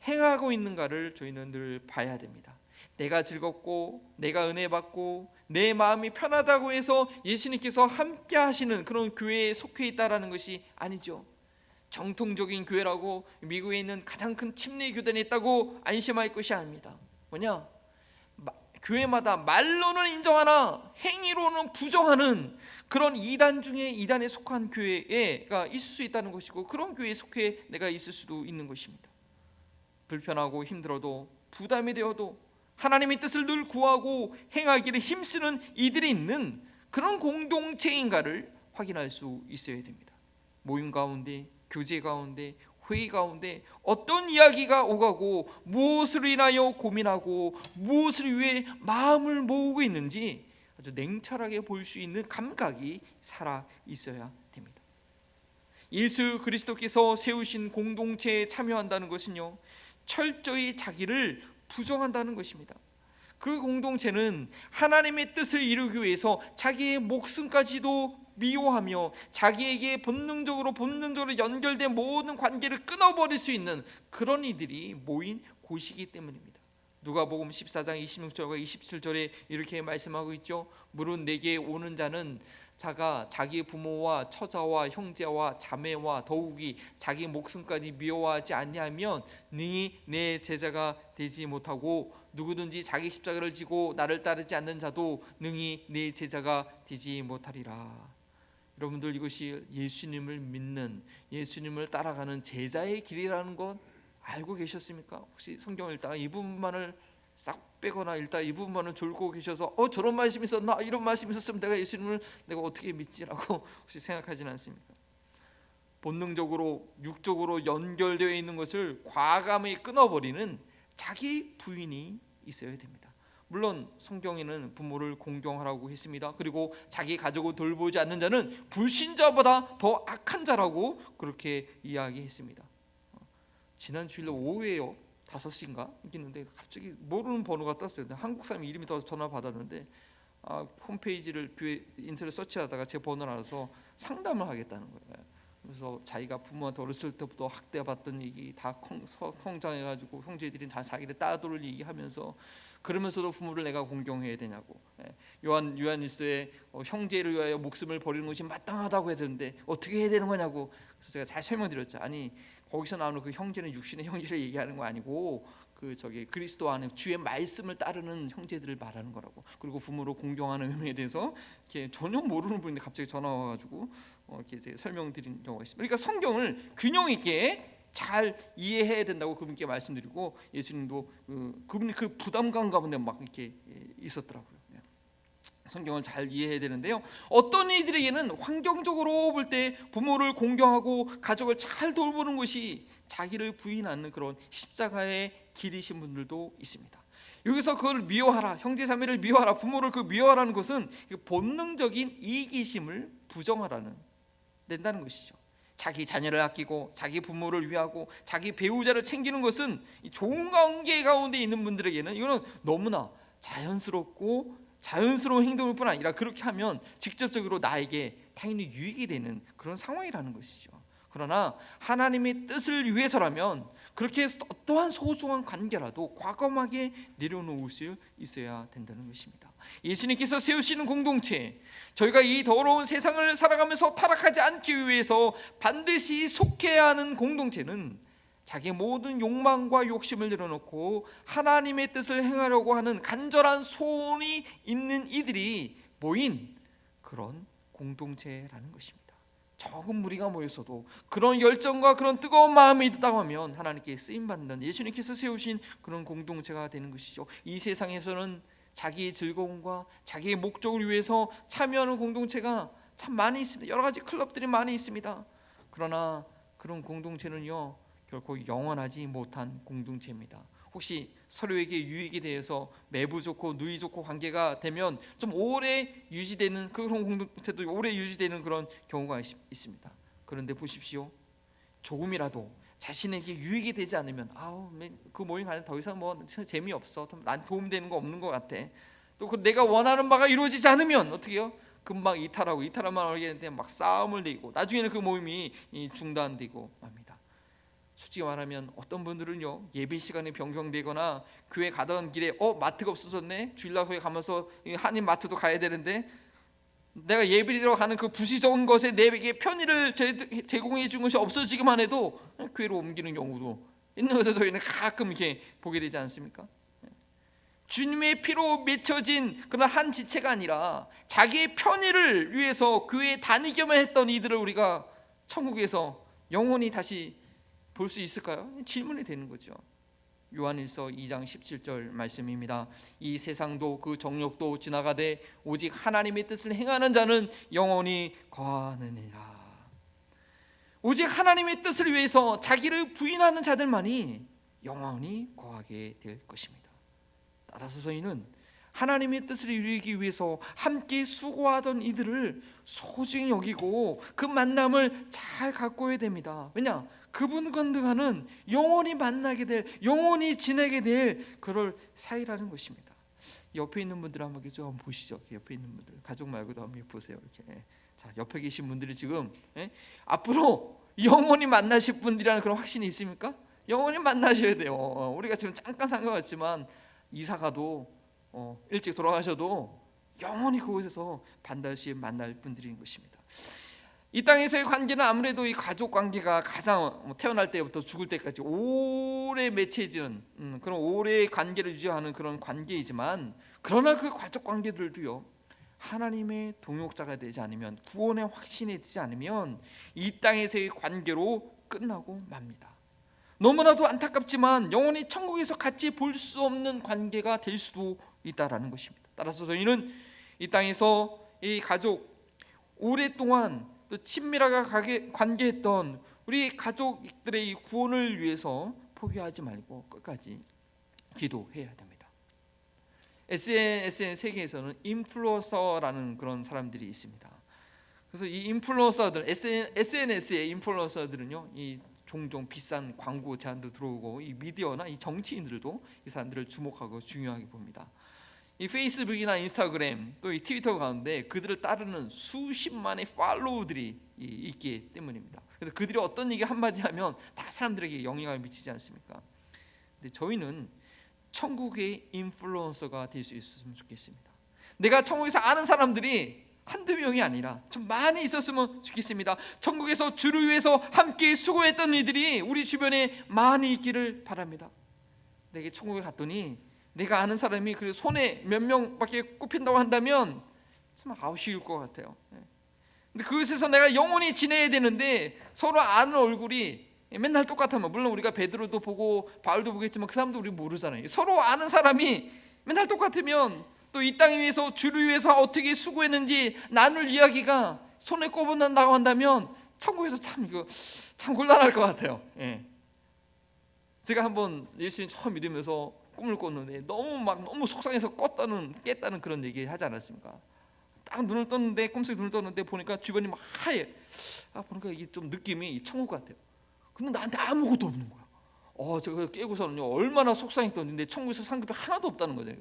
행하고 있는가를 저희는 늘 봐야 됩니다. 내가 즐겁고 내가 은혜 받고 내 마음이 편하다고 해서 예수님께서 함께 하시는 그런 교회에 속해 있다라는 것이 아니죠. 정통적인 교회라고 미국에 있는 가장 큰 침례 교단에 있다고 안심할 것이 아닙니다. 뭐냐? 교회마다 말로는 인정하나 행위로는 부정하는 그런 이단 중에 이단에 속한 교회가 있을 수 있다는 것이고, 그런 교회에 속해 내가 있을 수도 있는 것입니다. 불편하고 힘들어도 부담이 되어도 하나님의 뜻을 늘 구하고 행하기를 힘쓰는 이들이 있는 그런 공동체인가를 확인할 수 있어야 됩니다. 모임 가운데, 교제 가운데, 회의 가운데 어떤 이야기가 오가고 무엇을 인하여 고민하고 무엇을 위해 마음을 모으고 있는지 아주 냉철하게 볼 수 있는 감각이 살아 있어야 됩니다. 예수 그리스도께서 세우신 공동체에 참여한다는 것은요, 철저히 자기를 부정한다는 것입니다. 그 공동체는 하나님의 뜻을 이루기 위해서 자기의 목숨까지도 미워하며 자기에게 본능적으로 연결된 모든 관계를 끊어버릴 수 있는 그런 이들이 모인 곳이기 때문입니다. 누가복음 14장 26절과 27절에 이렇게 말씀하고 있죠. 무릇 내게 오는 자는 자가 자기 부모와 처자와 형제와 자매와 더욱이 자기 목숨까지 미워하지 아니하면 능히 내 제자가 되지 못하고, 누구든지 자기 십자가를 지고 나를 따르지 않는 자도 능히 내 제자가 되지 못하리라. 여러분들, 이것이 예수님을 믿는, 예수님을 따라가는 제자의 길이라는 것 알고 계셨습니까? 혹시 성경을 읽다가 이 부분만을 싹 빼거나 일단 이 부분만을 졸고 계셔서 저런 말씀이 있었나, 이런 말씀이 있었으면 내가 예수님을 내가 어떻게 믿지라고 혹시 생각하지는 않습니까? 본능적으로 육적으로 연결되어 있는 것을 과감히 끊어버리는 자기 부인이 있어야 됩니다. 물론 성경에는 부모를 공경하라고 했습니다. 그리고 자기 가족을 돌보지 않는 자는 불신자보다 더 악한 자라고 그렇게 이야기했습니다. 지난 주일날 오후에요, 5시인가 있는데 갑자기 모르는 번호가 떴어요. 한국 사람 이름이 떠서 전화 받았는데 홈페이지를 교회 인터넷 서치하다가 제 번호를 알아서 상담을 하겠다는 거예요. 그래서 자기가 부모한테 어렸을 때부터 학대받던 얘기 다 성장해가지고 형제들이 다 자기를 따돌을 얘기하면서, 그러면서도 부모를 내가 공경해야 되냐고. 요한일서에 형제를 위하여 목숨을 버리는 것이 마땅하다고 해야 되는데 어떻게 해야 되는 거냐고. 그래서 제가 잘 설명드렸죠. 아니, 거기서 나오는 그 형제는 육신의 형제를 얘기하는 거 아니고 그리스도 안에 주의 말씀을 따르는 형제들을 말하는 거라고. 그리고 부모로 공경하는 의미에 대해서 이렇게 전혀 모르는 분인데 갑자기 전화 와가지고 이렇게 설명드린 경우가 있습니다. 그러니까 성경을 균형 있게 잘 이해해야 된다고 그분께 말씀드리고, 예수님도 그분이 그 부담감 가운데 막 이렇게 있었더라고요. 성경을 잘 이해해야 되는데요, 어떤 이들에게는 환경적으로 볼 때 부모를 공경하고 가족을 잘 돌보는 것이 자기를 부인하는 그런 십자가의 길이신 분들도 있습니다. 여기서 그걸 미워하라, 형제자매를 미워하라, 부모를 미워하라는 것은 본능적인 이기심을 부정하라는 된다는 것이죠. 자기 자녀를 아끼고 자기 부모를 위하고 자기 배우자를 챙기는 것은 좋은 관계 가운데 있는 분들에게는 이거는 너무나 자연스러운 행동일 뿐 아니라, 그렇게 하면 직접적으로 나에게 당연히 유익이 되는 그런 상황이라는 것이죠. 그러나 하나님의 뜻을 위해서라면 그렇게 어떠한 소중한 관계라도 과감하게 내려놓을 수 있어야 된다는 것입니다. 예수님께서 세우시는 공동체, 저희가 이 더러운 세상을 살아가면서 타락하지 않기 위해서 반드시 속해야 하는 공동체는 자기의 모든 욕망과 욕심을 내려놓고 하나님의 뜻을 행하려고 하는 간절한 소원이 있는 이들이 모인 그런 공동체라는 것입니다. 적은 무리가 모였어도 그런 열정과 그런 뜨거운 마음이 있다고 하면 하나님께 쓰임받는 예수님께서 세우신 그런 공동체가 되는 것이죠. 이 세상에서는 자기의 즐거움과 자기의 목적을 위해서 참여하는 공동체가 참 많이 있습니다. 여러 가지 클럽들이 많이 있습니다. 그러나 그런 공동체는요, 결코 영원하지 못한 공동체입니다. 혹시 서로에게 유익이 되어서 매부 좋고 누이 좋고 관계가 되면 좀 오래 유지되는 그런 공동체도 오래 유지되는 그런 경우가 있습니다. 그런데 보십시오, 조금이라도 자신에게 유익이 되지 않으면 그 모임 안에 더 이상 재미없어, 난 도움되는 거 없는 것 같아, 또 내가 원하는 바가 이루어지지 않으면 어떻게 해요? 금방 이탈하면 알겠는데 막 싸움을 내고 나중에는 그 모임이 중단되고 맙니다. 솔직히 말하면 어떤 분들은요, 예배 시간이 변경되거나 교회 가던 길에 마트가 없어졌네, 주일날 거기 가면서 한인 마트도 가야 되는데 내가 예배드리러 가는 그 부수적인 것에 내게 편의를 제공해 준 것이 없어지기만 해도 교회로 옮기는 경우도 있는 것을 저희는 가끔 이렇게 보게 되지 않습니까? 주님의 피로 맺혀진 그런 한 지체가 아니라 자기의 편의를 위해서 교회에 다니기만 했던 이들을 우리가 천국에서 영원히 다시 볼 수 있을까요? 질문이 되는 거죠. 요한일서 2장 17절 말씀입니다. 이 세상도 그 정욕도 지나가되 오직 하나님의 뜻을 행하는 자는 영원히 거하느니라. 오직 하나님의 뜻을 위해서 자기를 부인하는 자들만이 영원히 거하게 될 것입니다. 따라서 저희는 하나님의 뜻을 이루기 위해서 함께 수고하던 이들을 소중히 여기고 그 만남을 잘 가꿔야 됩니다. 왜냐? 그분과는 영원히 만나게 될, 영원히 지내게 될 그럴 사이라는 것입니다. 옆에 있는 분들 한번 좀 보시죠. 옆에 있는 분들, 가족 말고도 한번 보세요. 이렇게. 자, 옆에 계신 분들이 지금 앞으로 영원히 만나실 분들이라는 그런 확신이 있습니까? 영원히 만나셔야 돼요. 우리가 지금 잠깐 산 것 같지만 이사가도 일찍 돌아가셔도 영원히 그곳에서 반드시 만날 분들인 것입니다. 이 땅에서의 관계는 아무래도 이 가족 관계가 가장 태어날 때부터 죽을 때까지 오래 맺혀지는 그런 오래 관계를 유지하는 그런 관계이지만, 그러나 그 가족 관계들도요, 하나님의 동역자가 되지 않으면, 구원의 확신이 되지 않으면 이 땅에서의 관계로 끝나고 맙니다. 너무나도 안타깝지만 영원히 천국에서 같이 볼 수 없는 관계가 될 수도 있다라는 것입니다. 따라서 저희는 이 땅에서 이 가족, 오랫동안 또 친밀하게 관계했던 우리 가족들의 이 구원을 위해서 포기하지 말고 끝까지 기도해야 됩니다. SNS 세계에서는 인플루언서라는 그런 사람들이 있습니다. 그래서 이 인플루언서들, SNS의 인플루언서들은요, 이 종종 비싼 광고 제안도 들어오고, 이 미디어나 이 정치인들도 이 사람들을 주목하고 중요하게 봅니다. 이 페이스북이나 인스타그램 또 이 트위터 가운데 그들을 따르는 수십만의 팔로우들이 있기 때문입니다. 그래서 그들이 어떤 얘기 한마디 하면 다 사람들에게 영향을 미치지 않습니까? 근데 저희는 천국의 인플루언서가 될 수 있었으면 좋겠습니다. 내가 천국에서 아는 사람들이 한두 명이 아니라 좀 많이 있었으면 좋겠습니다. 천국에서 주를 위해서 함께 수고했던 이들이 우리 주변에 많이 있기를 바랍니다. 내게 천국에 갔더니 내가 아는 사람이 그 손에 몇 명밖에 꼽힌다고 한다면 참 아쉬울 것 같아요. 근데 그곳에서 내가 영원히 지내야 되는데 서로 아는 얼굴이 맨날 똑같으면, 물론 우리가 베드로도 보고 바울도 보겠지만 그 사람도 우리 모르잖아요. 서로 아는 사람이 맨날 똑같으면 또 이 땅 위에서 주를 위해서 어떻게 수고했는지 나눌 이야기가 손에 꼽는다고 한다면 천국에서 참 곤란할 것 같아요. 제가 한번 예수님 처음 믿으면서 꿈을 꿨는데 너무 속상해서 깼다는 그런 얘기 하지 않았습니까? 딱 눈을 떴는데, 꿈속에 눈을 떴는데 보니까 주변이 막 하얘. 보니까 이게 좀 느낌이 천국 같아요. 근데 나한테 아무것도 없는 거야. 제가 깨고서는요, 얼마나 속상했던데 천국에서 상급이 하나도 없다는 거죠.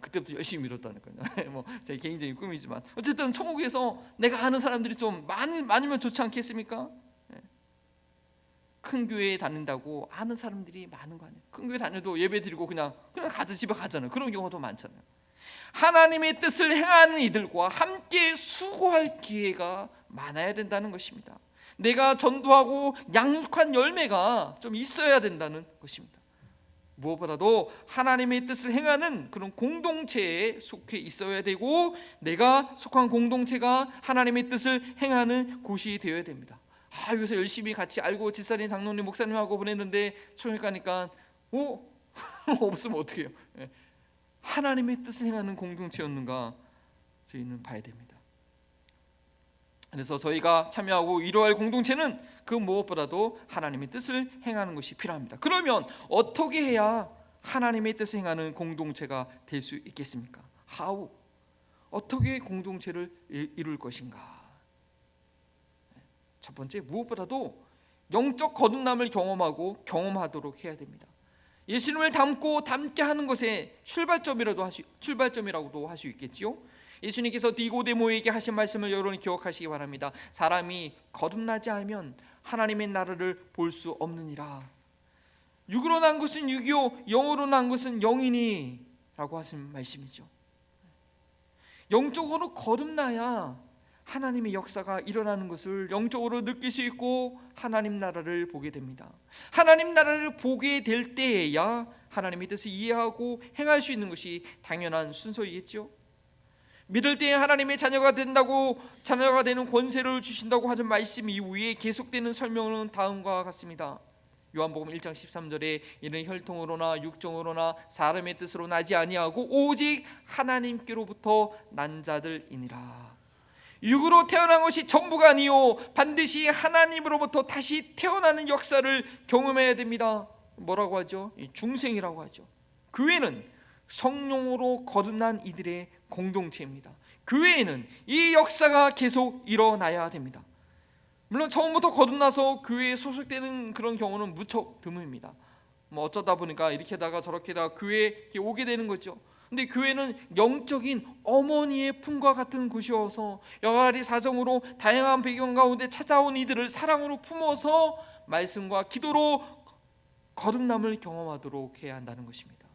그때부터 열심히 믿었다니까요. 제 개인적인 꿈이지만 어쨌든 천국에서 내가 아는 사람들이 좀 많으면 좋지 않겠습니까? 큰 교회에 다닌다고 아는 사람들이 많은 거 아니에요. 큰 교회 다녀도 예배 드리고 그냥 집에 가잖아요. 그런 경우도 많잖아요. 하나님의 뜻을 행하는 이들과 함께 수고할 기회가 많아야 된다는 것입니다. 내가 전도하고 양육한 열매가 좀 있어야 된다는 것입니다. 무엇보다도 하나님의 뜻을 행하는 그런 공동체에 속해 있어야 되고, 내가 속한 공동체가 하나님의 뜻을 행하는 곳이 되어야 됩니다. 여기서 열심히 같이 알고 집사님, 장로님, 목사님하고 보냈는데 초역에 가니까 없으면 어떡해요? 하나님의 뜻을 행하는 공동체였는가 저희는 봐야 됩니다. 그래서 저희가 참여하고 이루어야 할 공동체는 그 무엇보다도 하나님의 뜻을 행하는 것이 필요합니다. 그러면 어떻게 해야 하나님의 뜻을 행하는 공동체가 될 수 있겠습니까? 어떻게 공동체를 이룰 것인가? 첫 번째, 무엇보다도 영적 거듭남을 경험하도록 해야 됩니다. 예수님을 닮고 닮게 하는 것에 출발점이라고도 할 수 있겠지요. 예수님께서 니고데모에게 하신 말씀을 여러분이 기억하시기 바랍니다. 사람이 거듭나지 않으면 하나님의 나라를 볼 수 없느니라. 육으로 난 것은 육이요 영으로 난 것은 영이니 라고 하신 말씀이죠. 영적으로 거듭나야 하나님의 역사가 일어나는 것을 영적으로 느낄 수 있고 하나님 나라를 보게 됩니다. 하나님 나라를 보게 될 때에야 하나님의 뜻을 이해하고 행할 수 있는 것이 당연한 순서이겠죠. 믿을 때에 하나님의 자녀가 된다고, 자녀가 되는 권세를 주신다고 하는 말씀 이후에 계속되는 설명은 다음과 같습니다. 요한복음 1장 13절에 이는 혈통으로나 육정으로나 사람의 뜻으로 나지 아니하고 오직 하나님께로부터 난 자들이니라. 육으로 태어난 것이 전부가 아니요 반드시 하나님으로부터 다시 태어나는 역사를 경험해야 됩니다. 뭐라고 하죠? 중생이라고 하죠. 교회는 성령으로 거듭난 이들의 공동체입니다. 교회에는 이 역사가 계속 일어나야 됩니다. 물론 처음부터 거듭나서 교회에 소속되는 그런 경우는 무척 드뭅니다. 어쩌다 보니까 이렇게다가 저렇게다가 교회에 오게 되는 거죠. 근데 교회는 영적인 어머니의 품과 같은 곳이어서 여러 가지 사정으로 다양한 배경 가운데 찾아온 이들을 사랑으로 품어서 말씀과 기도로 거듭남을 경험하도록 해야 한다는 것입니다.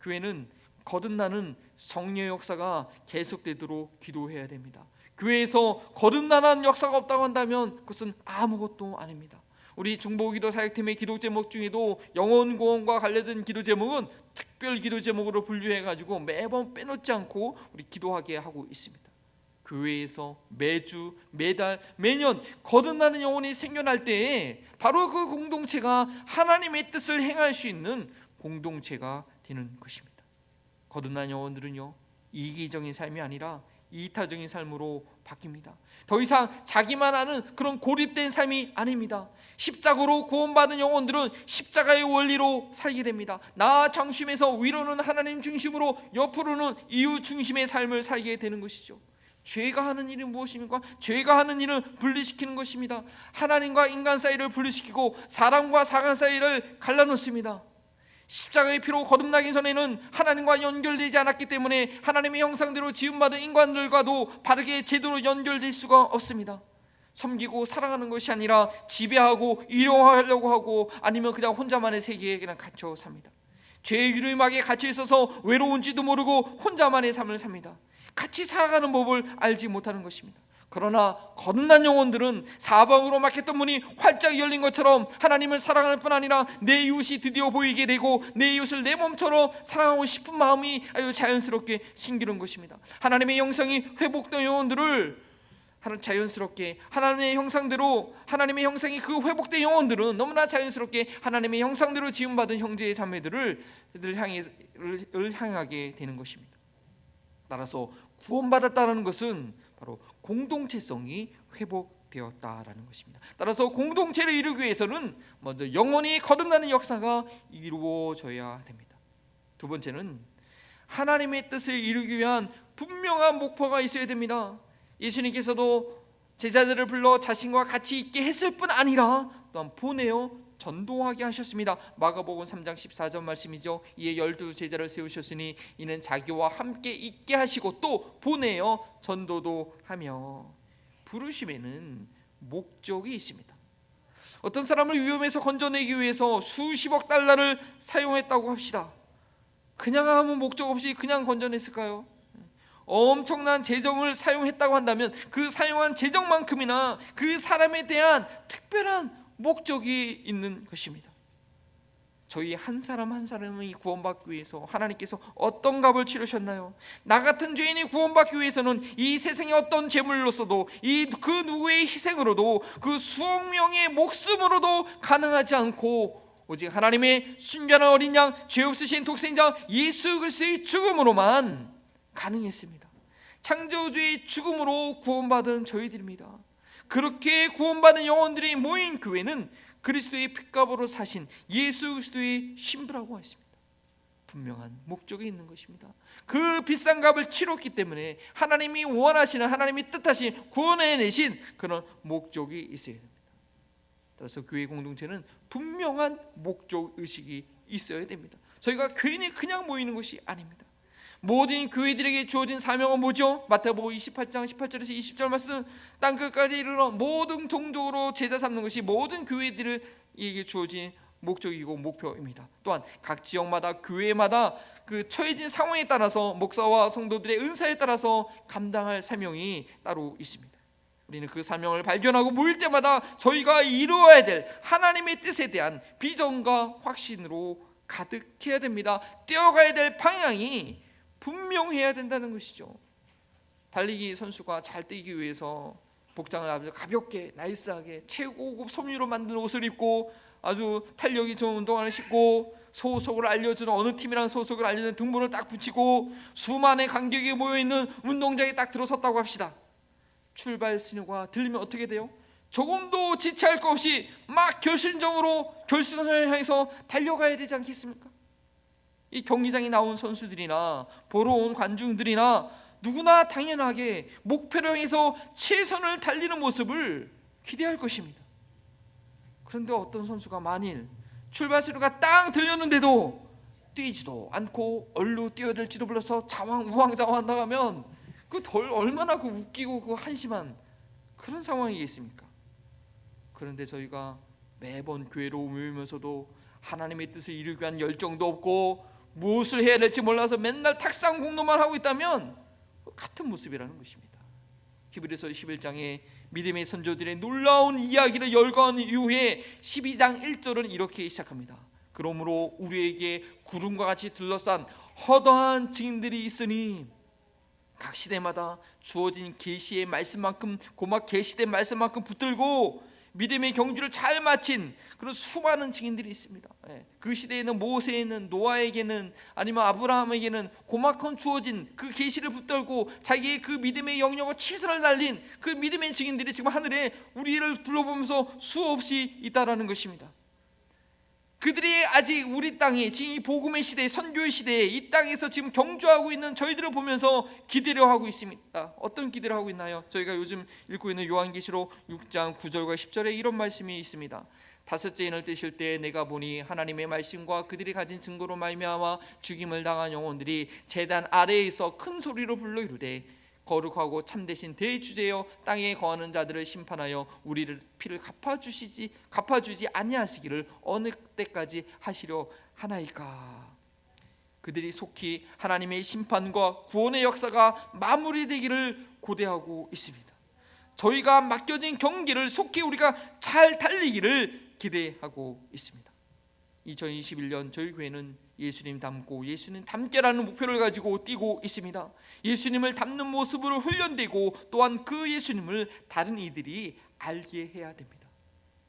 교회는 거듭나는 성령의 역사가 계속되도록 기도해야 됩니다. 교회에서 거듭나는 역사가 없다고 한다면 그것은 아무것도 아닙니다. 우리 중보기도 사역팀의 기도 제목 중에도 영혼 구원과 관련된 기도 제목은 특별 기도 제목으로 분류해가지고 매번 빼놓지 않고 우리 기도하게 하고 있습니다. 교회에서 매주, 매달, 매년 거듭나는 영혼이 생겨날 때에 바로 그 공동체가 하나님의 뜻을 행할 수 있는 공동체가 되는 것입니다. 거듭난 영혼들은요, 이기적인 삶이 아니라 이타적인 삶으로 바뀝니다. 더 이상 자기만 아는 그런 고립된 삶이 아닙니다. 십자가로 구원받은 영혼들은 십자가의 원리로 살게 됩니다. 나 중심에서 위로는 하나님 중심으로, 옆으로는 이웃 중심의 삶을 살게 되는 것이죠. 죄가 하는 일은 무엇입니까? 죄가 하는 일은 분리시키는 것입니다. 하나님과 인간 사이를 분리시키고 사람과 사람 사이를 갈라놓습니다. 십자가의 피로 거듭나기 전에는 하나님과 연결되지 않았기 때문에 하나님의 형상대로 지음받은 인간들과도 바르게 제대로 연결될 수가 없습니다. 섬기고 사랑하는 것이 아니라 지배하고 이용하려고 하고 아니면 그냥 혼자만의 세계에 그냥 갇혀 삽니다. 죄의 유리막에 갇혀 있어서 외로운지도 모르고 혼자만의 삶을 삽니다. 같이 살아가는 법을 알지 못하는 것입니다. 그러나 거듭난 영혼들은 사방으로 막혔던 문이 활짝 열린 것처럼 하나님을 사랑할 뿐 아니라 내 이웃이 드디어 보이게 되고 내 이웃을 내 몸처럼 사랑하고 싶은 마음이 아주 자연스럽게 생기는 것입니다. 하나님의 형상이 회복된 영혼들을 자연스럽게 하나님의 형상대로, 하나님의 형상이 그 회복된 영혼들은 너무나 자연스럽게 하나님의 형상대로 지음받은 형제의 자매들을 향하게 되는 것입니다. 따라서 구원받았다는 것은 바로 공동체성이 회복되었다라는 것입니다. 따라서 공동체를 이루기 위해서는 먼저 영혼이 거듭나는 역사가 이루어져야 됩니다. 두 번째는 하나님의 뜻을 이루기 위한 분명한 목표가 있어야 됩니다. 예수님께서도 제자들을 불러 자신과 같이 있게 했을 뿐 아니라 또한 보내어 전도하게 하셨습니다. 마가복음 3장 14절 말씀이죠. 이에 12제자를 세우셨으니 이는 자기와 함께 있게 하시고 또 보내어 전도도 하며. 부르심에는 목적이 있습니다. 어떤 사람을 위험에서 건져내기 위해서 수십억 달러를 사용했다고 합시다. 그냥 아무 목적 없이 그냥 건져냈을까요? 엄청난 재정을 사용했다고 한다면 그 사용한 재정만큼이나 그 사람에 대한 특별한 목적이 있는 것입니다. 저희 한 사람 한 사람이 구원받기 위해서 하나님께서 어떤 값을 치르셨나요? 나 같은 죄인이 구원받기 위해서는 이 세상의 어떤 재물로서도 그 누구의 희생으로도 그 수억 명의 목숨으로도 가능하지 않고 오직 하나님의 순전한 어린 양, 죄 없으신 독생자 예수 그리스도의 죽음으로만 가능했습니다. 창조주의 죽음으로 구원받은 저희들입니다. 그렇게 구원받은 영혼들이 모인 교회는 그리스도의 핏값으로 사신 예수 그리스도의 신부라고 했습니다. 분명한 목적이 있는 것입니다. 그 비싼 값을 치렀기 때문에 하나님이 원하시는, 하나님이 뜻하신, 구원해내신 그런 목적이 있어야 됩니다. 따라서 교회 공동체는 분명한 목적 의식이 있어야 됩니다. 저희가 괜히 그냥 모이는 것이 아닙니다. 모든 교회들에게 주어진 사명은 뭐죠? 마태복음 28장 18절에서 20절 말씀, 땅끝까지 이르러 모든 종족으로 제자 삼는 것이 모든 교회들에게 주어진 목적이고 목표입니다. 또한 각 지역마다 교회마다 그 처해진 상황에 따라서 목사와 성도들의 은사에 따라서 감당할 사명이 따로 있습니다. 우리는 그 사명을 발견하고 모일 때마다 저희가 이루어야 될 하나님의 뜻에 대한 비전과 확신으로 가득해야 됩니다. 뛰어가야 될 방향이 분명해야 된다는 것이죠. 달리기 선수가 잘 뛰기 위해서 복장을 아주 가볍게 나이스하게 최고급 섬유로 만든 옷을 입고 아주 탄력이 좋은 운동화를 신고 소속을 알려주는 어느 팀이라는 소속을 알려주는 등번호를 딱 붙이고 수많은 관객이 모여있는 운동장에 딱 들어섰다고 합시다. 출발 신호가 들리면 어떻게 돼요? 조금도 지체할 것 없이 막 결심적으로 결승선을 향해서 달려가야 되지 않겠습니까? 이 경기장에 나온 선수들이나 보러 온 관중들이나 누구나 당연하게 목표를 향해서 최선을 달리는 모습을 기대할 것입니다. 그런데 어떤 선수가 만일 출발 신호가 딱 들렸는데도 뛰지도 않고 얼루 뛰어들지도 몰라서 우왕좌왕 나가면 그 얼마나 그 웃기고 그 한심한 그런 상황이겠습니까? 그런데 저희가 매번 교회로 모이면서도 하나님의 뜻을 이루기 위한 열정도 없고 무엇을 해야 될지 몰라서 맨날 탁상 공로만 하고 있다면 같은 모습이라는 것입니다. 히브리서 11장에 믿음의 선조들의 놀라운 이야기를 열거한 이후에 12장 1절은 이렇게 시작합니다. 그러므로 우리에게 구름과 같이 둘러싼 허다한 증인들이 있으니 각 시대마다 주어진 계시의 말씀만큼 고막 계시된 말씀만큼 붙들고 믿음의 경주를 잘 마친 그런 수많은 증인들이 있습니다. 그 시대에는 모세에는 노아에게는 아니면 아브라함에게는 고막한 주어진 그 계시를 붙들고 자기의 그 믿음의 영역과 최선을 달린 그 믿음의 증인들이 지금 하늘에 우리를 둘러보면서 수없이 있다라는 것입니다. 그들이 아직 우리 땅에 지금 이 복음의 시대, 선교의 시대에 이 땅에서 지금 경주하고 있는 저희들을 보면서 기대를 하고 있습니다. 어떤 기대를 하고 있나요? 저희가 요즘 읽고 있는 요한계시록 6장 9절과 10절에 이런 말씀이 있습니다. 다섯째 인을 떼실 때 내가 보니 하나님의 말씀과 그들이 가진 증거로 말미암아 죽임을 당한 영혼들이 제단 아래에 있어 큰 소리로 불러 이르되 거룩하고 참되신 대주제여 땅에 거하는 자들을 심판하여 우리를 피를 갚아주지 아니하시기를 어느 때까지 하시려 하나이까. 그들이 속히 하나님의 심판과 구원의 역사가 마무리되기를 고대하고 있습니다. 저희가 맡겨진 경기를 속히 우리가 잘 달리기를 기대하고 있습니다. 2021년 저희 교회는 예수님 닮고 예수님 닮게라는 목표를 가지고 뛰고 있습니다. 예수님을 닮는 모습으로 훈련되고 또한 그 예수님을 다른 이들이 알게 해야 됩니다.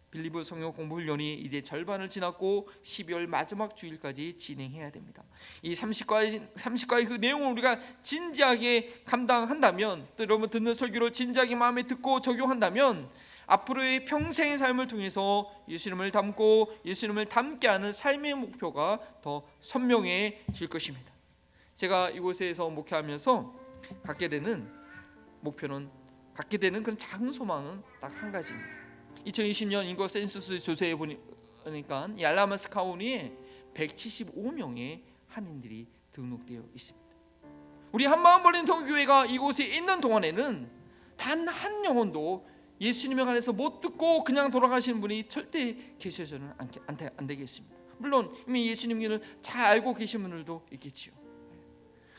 빌리브 성경 공부 훈련이 이제 절반을 지났고 12월 마지막 주일까지 진행해야 됩니다. 이 30과의 그 내용을 우리가 진지하게 감당한다면, 또 여러분 듣는 설교를 진지하게 마음에 듣고 적용한다면 앞으로의 평생의 삶을 통해서 예수님을 닮고 예수님을 닮게 하는 삶의 목표가 더 선명해질 것입니다. 제가 이곳에서 목회하면서 갖게 되는 목표는, 갖게 되는 그런 작은 소망은 딱 한 가지입니다. 2020년 인구 센서스 조사해 보니까 이 알라마스 카운티에 175명의 한인들이 등록되어 있습니다. 우리 한마음 버린 통교회가 이곳에 있는 동안에는 단 한 영혼도 예수님에 관해서 못 듣고 그냥 돌아가시는 분이 절대 계셔서는 안 되겠습니다. 물론 이미 예수님을 잘 알고 계신 분들도 있겠지요.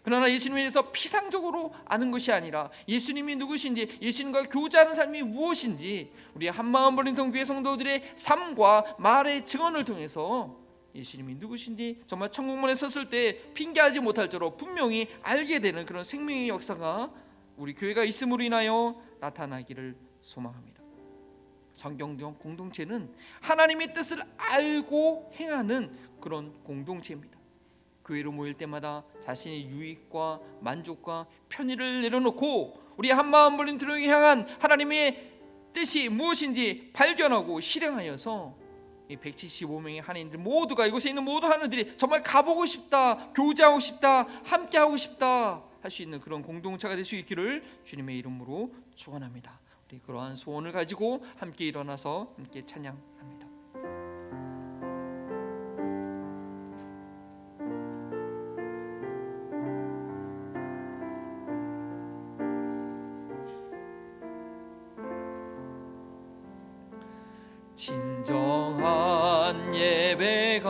그러나 예수님에 대해서 피상적으로 아는 것이 아니라 예수님이 누구신지, 예수님과 교제하는 삶이 무엇인지 우리 한마음 버린 통교회 성도들의 삶과 말의 증언을 통해서 예수님이 누구신지 정말 천국문에 섰을 때 핑계하지 못할 정도로 분명히 알게 되는 그런 생명의 역사가 우리 교회가 있음으로 인하여 나타나기를 소망합니다. 성경적 공동체는 하나님의 뜻을 알고 행하는 그런 공동체입니다. 교회로 모일 때마다 자신의 유익과 만족과 편의를 내려놓고 우리 한마음 버린 들에게 향한 하나님의 뜻이 무엇인지 발견하고 실행하여서 이 175명의 한인들 모두가, 이곳에 있는 모든 한인들이 정말 가보고 싶다, 교제하고 싶다, 함께하고 싶다 할 수 있는 그런 공동체가 될 수 있기를 주님의 이름으로 축원합니다. 우리 그러한 소원을 가지고 함께 일어나서 함께 찬양합니다. 진정한 예배가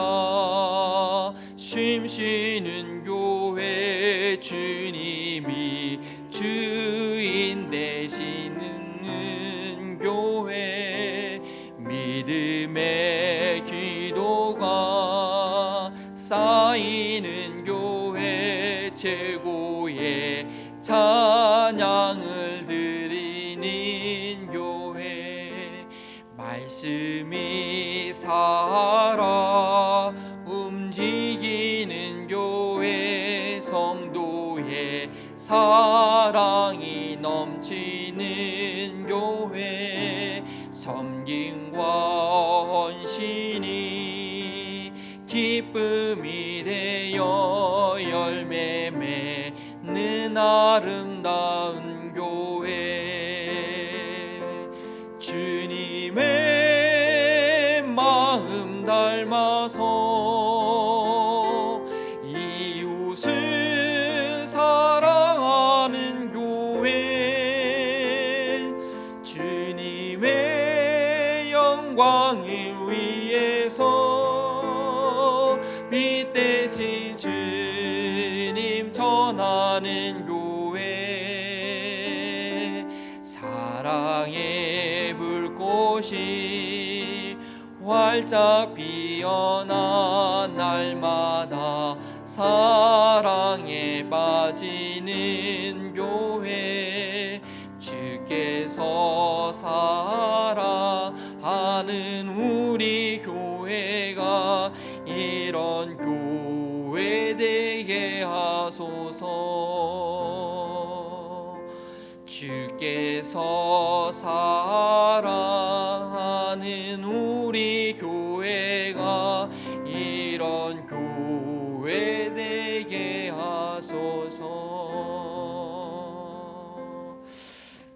쉼쉬는 교회, 주님이 주인 되시는 교회, 믿음의 기도가 쌓이는 교회, 최고의 찬양을 드리는 교회, 말씀이 살아 움직이는 교회, 성도의 사랑이 넘치는 교회, 섬김과 헌신이 기쁨이 되어 열매 맺는 아름다운 교회, 주님의 마음 닮아서 이웃을 사랑하는 교회, 주님의 영광을 위해서 빛 대신 주님 전하는 교회, 사랑의 불꽃이 활짝 피어나 날마다 사랑에 빠지는 교회, 주께서 사랑하는 우리 교회가 이런 교회 되게 하소서. 주께서 사랑하는 우리 교회가 이런 교회 되게 하소서.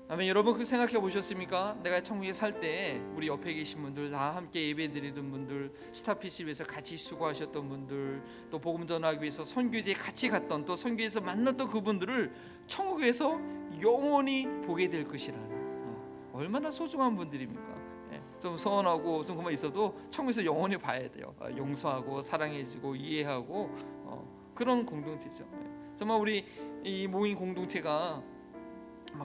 아멘. 여러분, 그 생각해 보셨습니까? 내가 천국에 살 때 우리 옆에 계신 분들, 나 함께 예배드리던 분들, 스타피시 위해서 같이 수고하셨던 분들, 또 복음 전하기 위해서 선교지에 같이 갔던, 또 선교에서 만났던 그분들을 천국에서 영원히 보게 될 것이라는, 얼마나 소중한 분들입니까? 좀 서운하고 좀 그만 있어도 천국에서 영원히 봐야 돼요. 용서하고 사랑해주고 이해하고 그런 공동체죠. 정말 우리 이 모인 공동체가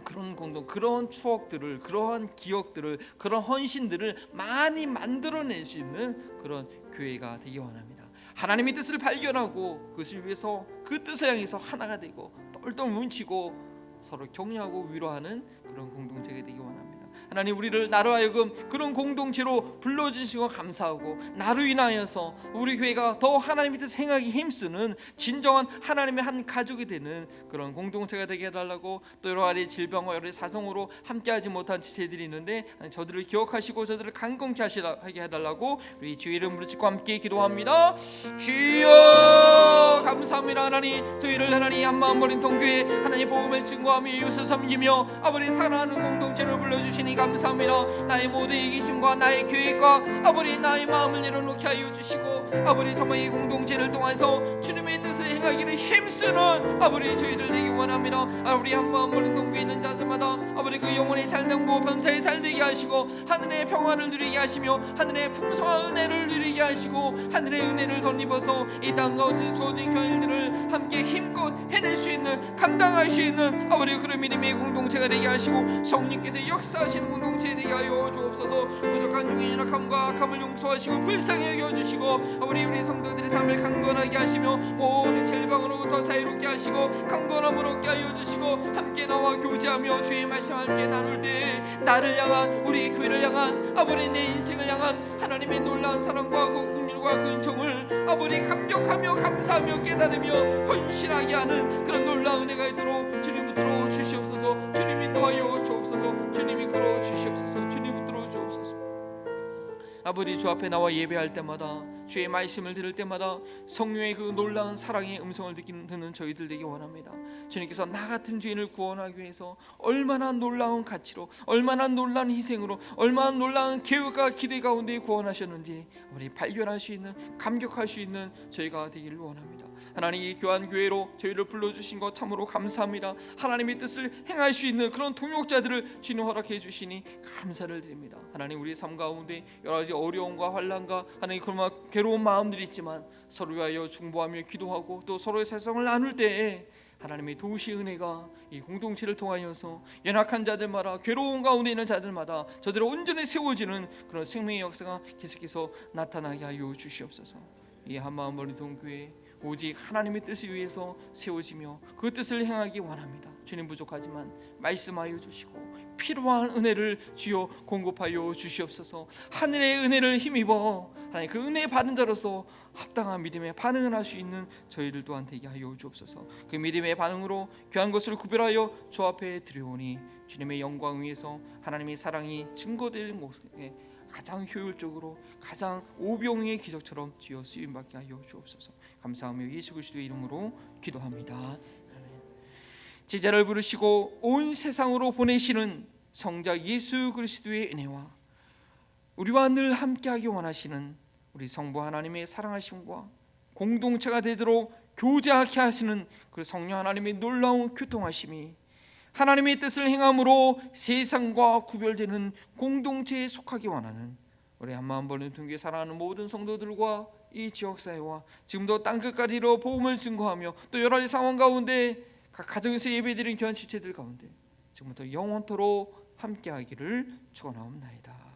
그런 추억들을, 그러한 기억들을, 그런 헌신들을 많이 만들어낼 수 있는 그런 교회가 되기 원합니다. 하나님의 뜻을 발견하고 그것을 위해서 그 뜻을 향해서 하나가 되고 똘똘 뭉치고 서로 격려하고 위로하는 그런 공동체가 되기 원합니다. 하나님, 우리를 나로 하여금 그런 공동체로 불러주시고 감사하고, 나로 인하여서 우리 교회가 더 하나님의 뜻을 행하기 힘쓰는 진정한 하나님의 한 가족이 되는 그런 공동체가 되게 해달라고, 또 여러 가지 질병과 여러 가지 사정으로 함께하지 못한 지체들이 있는데 저들을 기억하시고 저들을 강건케 하게 해달라고 우리 주의 이름으로 짓고 함께 기도합니다. 주여 감사합니다. 하나님, 저희를 하나님 한마음 버린 통교회 하나님 복음을 증거하며 이웃을 섬기며 아버지 사랑하는 공동체로 불러주시니 감사합니다. 나의 모든 이기심과 나의 계획과 아버지 나의 마음을 내려놓게 하여 주시고, 아버지 정말 이 공동체를 통해서 주님의 뜻을 행하기를 힘쓰는 아버지 저희들 되기 원합니다. 아버지 한마음 버린 통교에 있는 자들마다 아버지 그 영혼의 살등고 범사에 살되게 하시고, 하늘의 평화를 누리게 하시며 하늘의 풍성한 은혜를 누리게 하시고, 하늘의 은혜를 덧입어서 이 땅 가운데 주어진 교회들을 함께 힘껏 해낼 수 있는, 감당할 수 있는 아버지 그런 믿음의 공동체가 되게 하시고, 성령께서 역사하시는 공동체 되게 하여 주옵소서. 부족한 중에 연약함과 악함을 용서하시고 불쌍히 여겨주시고, 아버지 우리 성도들의 삶을 강건하게 하시며 모든 질병으로부터 자유롭게 하시고 강건함을 얻게 하여 주시고, 함께 나와 교제하며 주의 말씀 함께 나눌 때 나를 향한, 우리 교회를 향한, 아버지 내 인생을 향한 하나님의 놀라운 사랑과 그 긍휼과 그 은총을 아버지 감격하며 감사하며 깨달으며 헌신하게 하는 그런 놀라운 은혜가 있도록 주님 붙들어 주시옵소서. 주님 인도하여 주옵소서. 주님 이끌어 주시옵소서. 주님 붙들어 주옵소서. 아버지 주 앞에 나와 예배할 때마다 주의 말씀을 들을 때마다 성령의 그 놀라운 사랑의 음성을 듣는 저희들 되기 원합니다. 주님께서 나 같은 죄인을 구원하기 위해서 얼마나 놀라운 가치로, 얼마나 놀라운 희생으로, 얼마나 놀라운 계획과 기대 가운데 구원하셨는지 우리 발견할 수 있는, 감격할 수 있는 저희가 되기를 원합니다. 하나님, 이 교환교회로 저희를 불러주신 것 참으로 감사합니다. 하나님의 뜻을 행할 수 있는 그런 동역자들을 주님 허락해 주시니 감사를 드립니다. 하나님, 우리의 삶 가운데 여러 가지 어려움과 환난과 하나님 그런 괴로운 마음들이 있지만 서로 위하여 중보하며 기도하고 또 서로의 세상을 나눌 때에 하나님의 도우시 은혜가 이 공동체를 통하여서 연약한 자들마다, 괴로운 가운데 있는 자들마다 저들을 온전히 세워지는 그런 생명의 역사가 계속해서 나타나게 하여 주시옵소서. 이 한마음 버린 동교회 오직 하나님의 뜻을 위해서 세워지며 그 뜻을 행하기 원합니다. 주님, 부족하지만 말씀하여 주시고 필요한 은혜를 주여 공급하여 주시옵소서. 하늘의 은혜를 힘입어 하나님 그 은혜 받은 자로서 합당한 믿음의 반응을 할 수 있는 저희들 또한 되게 하여 주옵소서. 그 믿음의 반응으로 귀한 것을 구별하여 주 앞에 드려오니 주님의 영광 위에서 하나님의 사랑이 증거되는 곳에 가장 효율적으로, 가장 오병이의 기적처럼 주여 쓰임받게 하여 주옵소서. 감사하며 예수 그리스도의 이름으로 기도합니다. 제자를 부르시고 온 세상으로 보내시는 성자 예수 그리스도의 은혜와 우리와 늘 함께하기 원하시는 우리 성부 하나님의 사랑하심과 공동체가 되도록 교제하게 하시는 그 성령 하나님의 놀라운 교통하심이 하나님의 뜻을 행함으로 세상과 구별되는 공동체에 속하기 원하는 우리 한마음 버는 등교에 사랑하는 모든 성도들과 이 지역사회와 지금도 땅끝까지로 복음을 증거하며 또 여러 가지 상황 가운데 각 가정에서 예배드리는 귀한 지체들 가운데 지금부터 영원토록 함께하기를 축원하옵나이다.